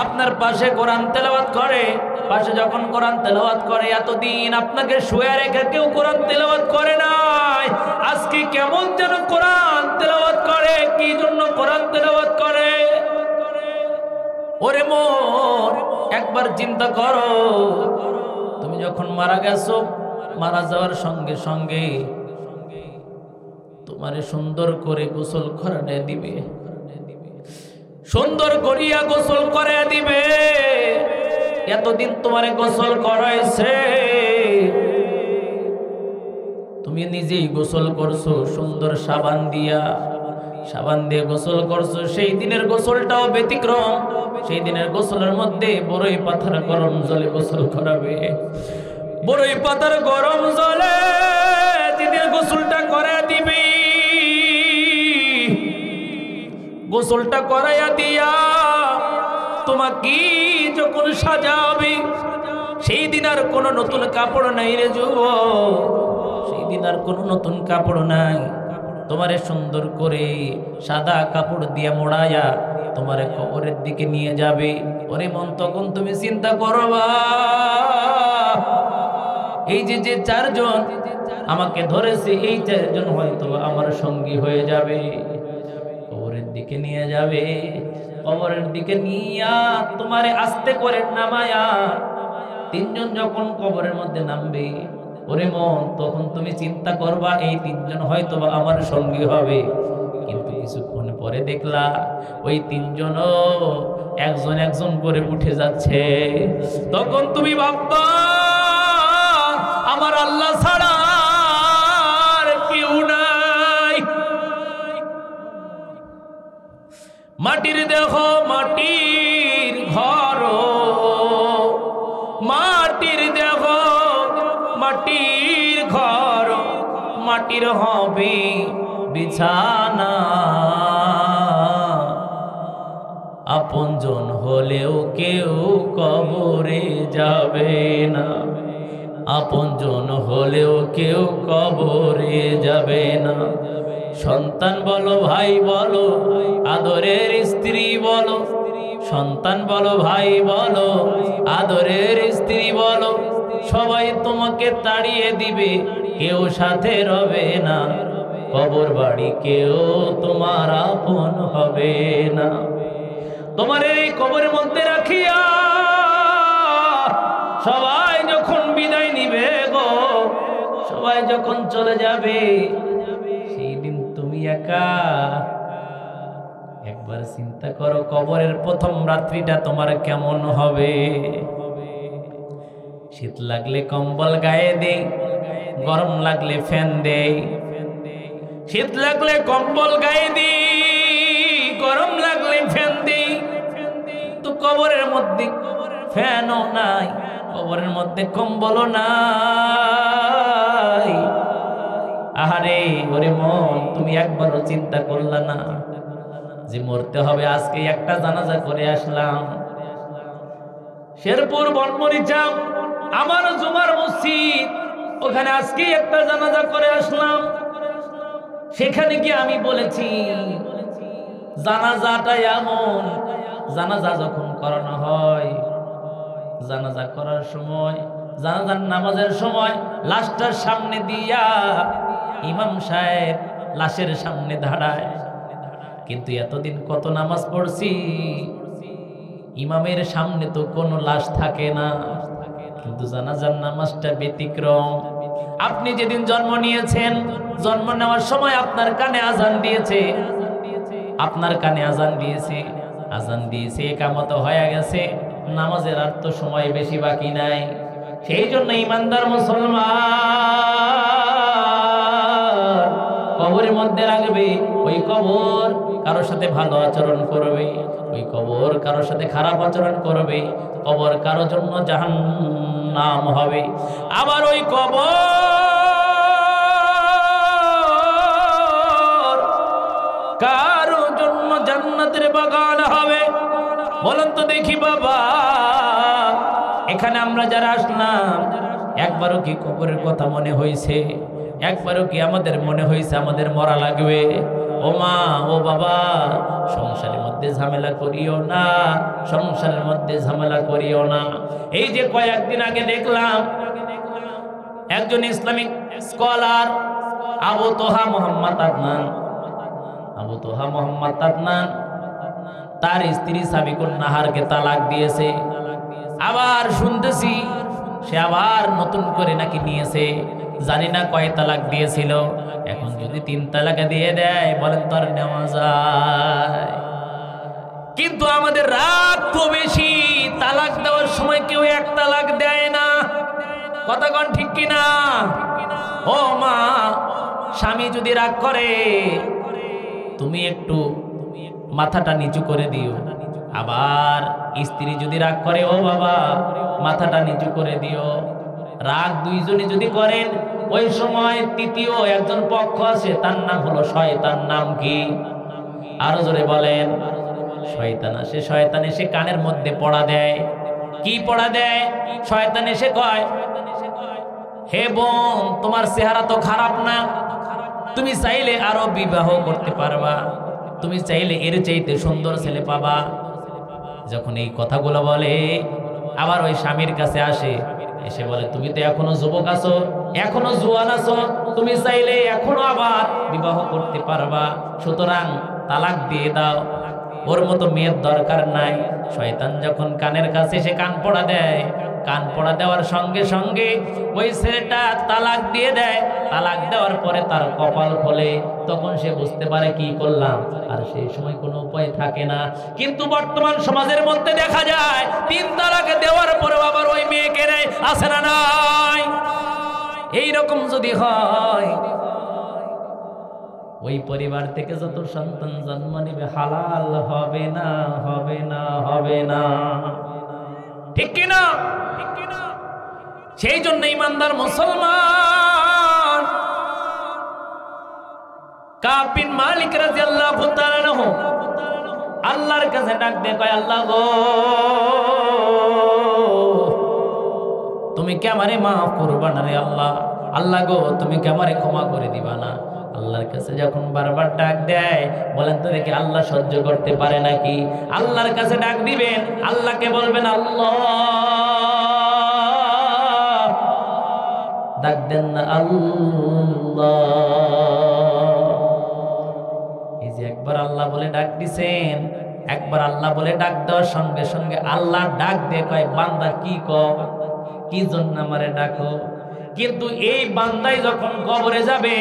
আপনার পাশে কোরআন তেলাওয়াত করে। পাশে যখন কোরআন তেলাওয়াত করে, এতদিন আপনাকে শুয়ে রেখে কেউ কোরআন তেলাওয়াত করে নাই, আজকে কেমন যেন কোরআন তেলাওয়াত করে। কি জন্য কোরআন তেলাওয়াত করে? ওরে মন একবার চিন্তা করো, তুমি যখন মারা গেছো, মারা যাওয়ার সঙ্গে সঙ্গে তোমারে সুন্দর করে গোসল করে দিবে, সুন্দর করিয়া গোসল করে দিবে। এতদিন তোমারে গোসল করাইছে, তুমি নিজেই গোসল করছো, সুন্দর সাবান দিয়ে গোসল করছো। সেই দিনের গোসলটাও ব্যতিক্রম, সেই দিনের গোসলের মধ্যে বড়ই পাতার গরম জলে গোসল করাবে, বড়ই পাতার গরম জলে দিনের গোসলটা করে দিবি। গোসলটা করাইয়া দিয়া তোমাকে যখন সাজাবি, সেই দিন আর কোনো নতুন কাপড় নাই রে যুবক, সেই দিন আর কোনো নতুন কাপড় নাই। তোমারে সুন্দর করে সাদা কাপড় দিয়ে মোড়াইয়া তোমারে কবরের দিকে নিয়ে যাবে। ওরে মন, তখন তুমি চিন্তা করবা, এই যে চারজন আমাকে ধরেছে, এই চারজন হয়তো আমার সঙ্গী হয়ে যাবে, কবরের দিকে নিয়ে যাবে। কবরের দিকে নিয়া তোমারে আস্তে করে নামায়া তিনজন যখন কবরের মধ্যে নামবে, ওরে মন, তখন তুমি চিন্তা করবা এই তিনজন হয়তো আমার সঙ্গী হবে। কিন্তু কিছুক্ষণ পরে দেখলা ওই তিনজনও একজন একজন করে উঠে যাচ্ছে। তখন তুমি ভাববা, আমার আল্লাহ ছাড়া আর কেউ নাই। মাটির দেহ, মাটির মাটির হবে বিছানা, আপনজন হলেও কেউ কবরে যাবে না, আপনজন হলেও কেউ কবরে যাবে না। সন্তান বলো ভাই বলো আদরের স্ত্রী বলো, সন্তান বলো ভাই বলো আদরের স্ত্রী বলো, সবাই তোমাকে তাড়িয়ে দিবে, কেউ সাথে রবে না, কবর বাড়ি কেউ তোমার আপন হবে না। তোমার এই কবরের মধ্যে রাখিয়া সবাই যখন বিদায় নিবে গো, সবাই যখন চলে যাবে, সেই দিন তুমি একা। একবার চিন্তা করো কবরের প্রথম রাত্রিটা তোমার কেমন হবে। শীত লাগলে কম্বল গায়ে দেই, গরম লাগলে ফ্যান দেই, শীত লাগলে কম্বল গায়ে দিই, গরম লাগলে ফ্যান দিই। তো কবরের মধ্যে ফ্যানও নাই, কবরের মধ্যে কম্বলও নাই। আহারে ওরে মন, তুমি একবারও চিন্তা করলা না যে মরতে হবে? আজকে একটা জানাজা করে আসলাম শেরপুর বনমরিচা, আমার জুমার মসজিদ, ওখানে আজকে একটা জানাজা করে আসলাম। সেখানে গিয়ে আমি বলেছি জানাজাটা এমন, জানাজা যখন করানো হয়, জানাজা করার সময়, জানাজার নামাজের সময় লাশটার সামনে দিয়া ইমাম সাহেব লাশের সামনে দাঁড়ায়। কিন্তু এতদিন কত নামাজ পড়ছি, ইমামের সামনে তো কোনো লাশ থাকে না, কিন্তু জানাজার নামাজটা ব্যতিক্রম। আপনি যেদিন জন্ম নিয়েছেন, জন্ম নেওয়ার সময় আপনার কানে আজান দিয়েছে, আপনার কানে আজান দিয়েছে, আজান দিয়েছে, একামত হয়ে গেছে, নামাজের আর তো সময় বেশি বাকি নাই। সেই জন্য ইমানদার মুসলমান কবরের মধ্যে রাখবে, ওই কবর কারোর সাথে ভালো আচরণ করবে, ওই কবর কারোর সাথে খারাপ আচরণ করবে, কবর কারোর জন্য জাহান্নাম হবে। আবার ওই কবর কারোর জন্য জান্নাতের বাগান হবে। বলেন তো দেখি বাবা, এখানে আমরা যারা আসলাম, একবারও কি কবরের কথা মনে হয়েছে? একবারও কি আমাদের মনে হয়েছে আমাদের মরা লাগবে? ও মা, ও বাবা, সংসারের মধ্যে ঝামেলা করিও না, সংসারের মধ্যে ঝামেলা করিও না। এই যে কয়েকদিন আগে দেখলাম একজন ইসলামিক স্কলার আবু তোহা মোহাম্মদ আদনান, আবু তোহা মোহাম্মদ আদনান তার স্ত্রী সাবিকুন নাহারকে তালাক দিয়েছে। আবার শুনতেছি সে আবার নতুন করে নাকি নিয়েছে, জানি না কয় তালাক দিয়েছিল। এখন যদি 3 তালাকে দিয়ে দেয়, বলেন তো আর নেওয়া যায়? কিন্তু আমাদের রাগ তো বেশি, তালাক দেওয়ার সময় কেউ 1 তালাক দেয় না। কথা কোন ঠিক কিনা? ও মা, স্বামী যদি রাগ করে, তুমি একটু মাথাটা নিচু করে দিও। আবার স্ত্রী যদি রাগ করে, ও বাবা, মাথাটা নিচু করে দিও। রাগ দুইজনে যদি করেন, ওই সময় তৃতীয় একজন পক্ষ আছে, তার নাম হলো শয়তান। নাম কি? আরো জোরে বলেন। শয়তান আসে, শয়তান এসে কানের মধ্যে পড়া দেয়। কি পড়া দেয়? শয়তান এসে কয়, হে বোন, তোমার চেহারা তো খারাপ না, তুমি চাইলে আরো বিবাহ করতে পারবা, তুমি চাইলে এর চাইতে সুন্দর ছেলে পাবা। যখন এই কথাগুলো বলে, আবার ওই স্বামীর কাছে আসে, এসে বলে, তুমি তো এখনো যুবক আছো, এখনো জোয়ান আছো, তুমি চাইলে এখনো আবার বিবাহ করতে পারবা, সুতরাং তালাক দিয়ে দাও, ওর মতো মেয়ের দরকার নাই। শয়তান যখন কানের কাছে এসে কান পড়া দেয়, কান পড়া দেওয়ার সঙ্গে সঙ্গে ওই ছেলেটা তালাক দিয়ে দেয়। তালাক দেওয়ার পরে তার কপাল খোলে, তখন সে বুঝতে পারে কি করলাম, আর সেই সময় কোনো উপায় থাকে না। কিন্তু বর্তমান সমাজের মধ্যে দেখা যায় 3 তালাক দেওয়ার পরে আবার ওই মেয়েকে নেয়, আছে না নাই? এইরকম যদি হয়, ওই পরিবার থেকে যত সন্তান জন্ম নেবে হালাল হবে না, হবে না, হবে না। ঠিক কিনা? সেই জন্য ইমানদার মুসলমান কাব বিন মালিক রাদিয়াল্লাহু তাআলা আনহু আল্লাহর কাছে ডাক দিয়ে কয়, আল্লাহ গো, তুমি কি আমারে মাফ করবা না রে আল্লাহ? আল্লাহ গো, তুমি কি আমারে ক্ষমা করে দিবা না? আল্লাহর কাছে যখন বারবার ডাক দেয়, বলেন তো দেখি আল্লাহ সহ্য করতে পারে নাকি? আল্লাহর কাছে ডাক দিবেন, আল্লাহকে বলবেন আল্লাহ, ডাক দেন না আল্লাহ। এই যে একবার আল্লাহ বলে ডাক দিছেন, একবার আল্লাহ বলে ডাক দেওয়ার সঙ্গে সঙ্গে আল্লাহ ডাক দিয়ে কয়, বান্দা কি কও, কি জন্য আমারে ডাকো? কিন্তু এই বান্দাই যখন কবরে যাবে,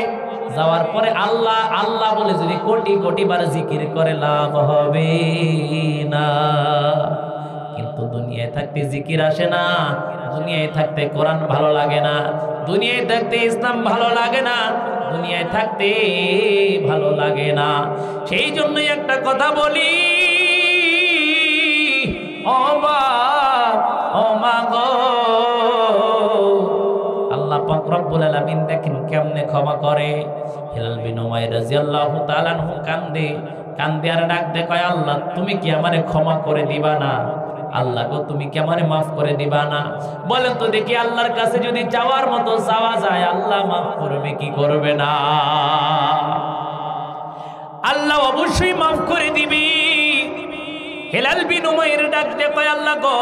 যাওয়ার পরে আল্লাহ আল্লাহ বলে যদি কোটি কোটি বার জিকির করে, লাভ হবে না। কিন্তু দুনিয়ায় থাকতে জিকির আসে না, দুনিয়ায় থাকতে কোরআন ভালো লাগে না, দুনিয়ায় থাকতে ইসলাম ভালো লাগে না, দুনিয়ায় থাকতে ভালো লাগে না। সেই জন্যই একটা কথা বলি, ও বাপ ও মা গো, আল্লাহ পাক রব্বুল আলামিন দেখেন কেমনে ক্ষমা করে। হিলাল বিন উমাইয়া রাদিয়াল্লাহু তাআলা আনহু কান্দে কান্দে আর ডাক দে কয়, আল্লাহ তুমি কি আমারে ক্ষমা করে দিবা না? আল্লাহ গো, তুমি কি আমারে মাফ করে দিবা না? বলেন তো দেখি, আল্লাহর কাছে যদি চাওয়ার মতো চাওয়া যায়, আল্লাহ মাফ করবে কি করবে না? আল্লাহ অবশ্যই মাফ করে দিবি। হিলাল বিন উমাইয়া ডাক দে কয়, আল্লাহ গো,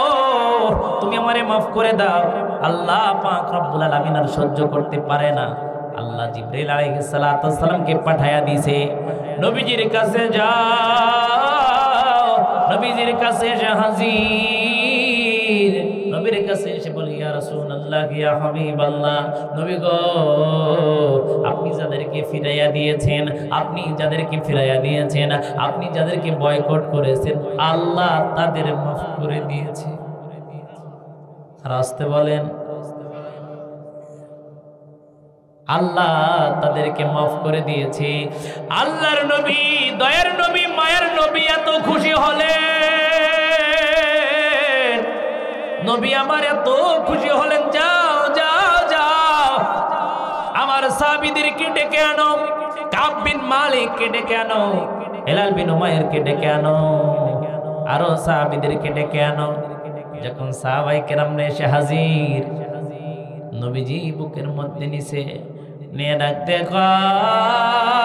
তুমি আমারে মাফ করে দাও। আল্লাহ পাক রব্বুল আলামিন আর সহ্য করতে পারে না। আল্লাহ জিবরাইল আলাইহিস সালাতু ওয়াস সালামকে পাঠায়া দিয়েছে, নবীজির কাছে যাও, নবীজির কাছে এসে হাজির। নবীর কাছে এসে বলি, ইয়া রাসূলুল্লাহ, ইয়া হাবিবাল্লাহ, নবী গো, আপনি যাদেরকে ফিরাইয়া দিয়েছেন, আপনি যাদেরকে ফিরাইয়া দিয়েছেন, আপনি যাদেরকে বয়কট করেছেন, আল্লাহ তাদের মাফ করে দিয়েছে। রাস্তে বলেন, আল্লাহ তাদেরকে মাফ করে দিয়েছে। আল্লাহর নবী, দয়ার নবী, মায়ের নবী এত খুশি হলেন, নবী আমার এত খুশি হলেন, যাও যাও যাও, আমার সাহাবীদেরকে ডেকে আনো, কাব বিন মালিককে ডেকে আনো, হিলাল বিন উমাইয়াকে ডেকে আনো, আরো সাহাবীদেরকে ডেকে আনো। যখন সাহাবায়ে কেরামরা এসে হাজির, নবীজি বুকের মধ্যে নিছে নিয়ে ডাকতে কয়,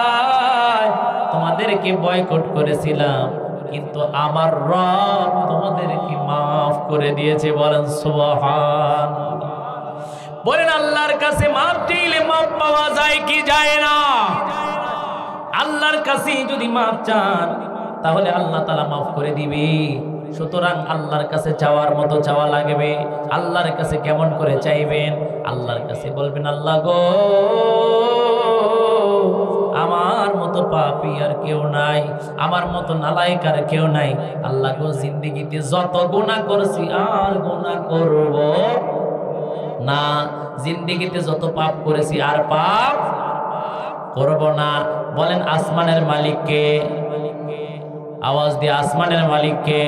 তোমাদেরকে বয়কট করেছিলাম, কিন্তু আমার রব তোমাদেরকে মাফ করে দিয়েছে। বলেন সুবহানাল্লাহ। বলেন, আল্লাহর কাছে মাফ চাইলে মাফ পাওয়া যায় কি যায় না? আল্লাহর কাছে যদি মাফ চান, তাহলে আল্লাহ তাআলা মাফ করে দিবে। সুতরাং আল্লাহর কাছে চাওয়ার মতো চাওয়া লাগবে। আল্লাহর কাছে কেমন করে চাইবেন? আল্লাহর কাছে বলবেন, আল্লাহ গো, আমার মতো পাপী আর কেউ নাই, আমার মতো নালায়েক আর কেউ নাই। আল্লাহ গো, জিন্দেগিতে যত গুনাহ করছি আর গুনাহ করব না, জিন্দেগিতে যত পাপ করেছি আর পাপ করব না। বলেন, আসমানের মালিককে, আওয়াজ দিয়ে, আসমানের মালিককে,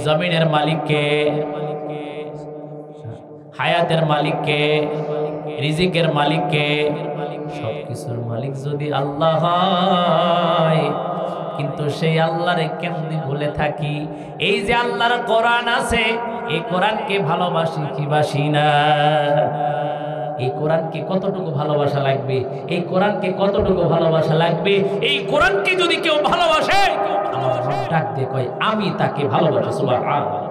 জমিনের মালিককে, হায়াতের মালিককে, রিজিকের মালিককে, সবকিছুর মালিক যদি আল্লাহ হয়, কিন্তু সেই আল্লাহরে কেমনে ভুলে থাকি? এই যে আল্লাহর কোরআন আছে, এই কোরআনকে ভালোবাসি কি বাসি না? এই কোরআনকে কতটুকু ভালোবাসা লাগবে? এই কোরআনকে কতটুকু ভালোবাসা লাগবে? এই কোরআনকে যদি কেউ ভালোবাসে, আমার ডাক দিয়ে কয়, আমি তাকে ভালোবাসি। সুবহানাল্লাহ।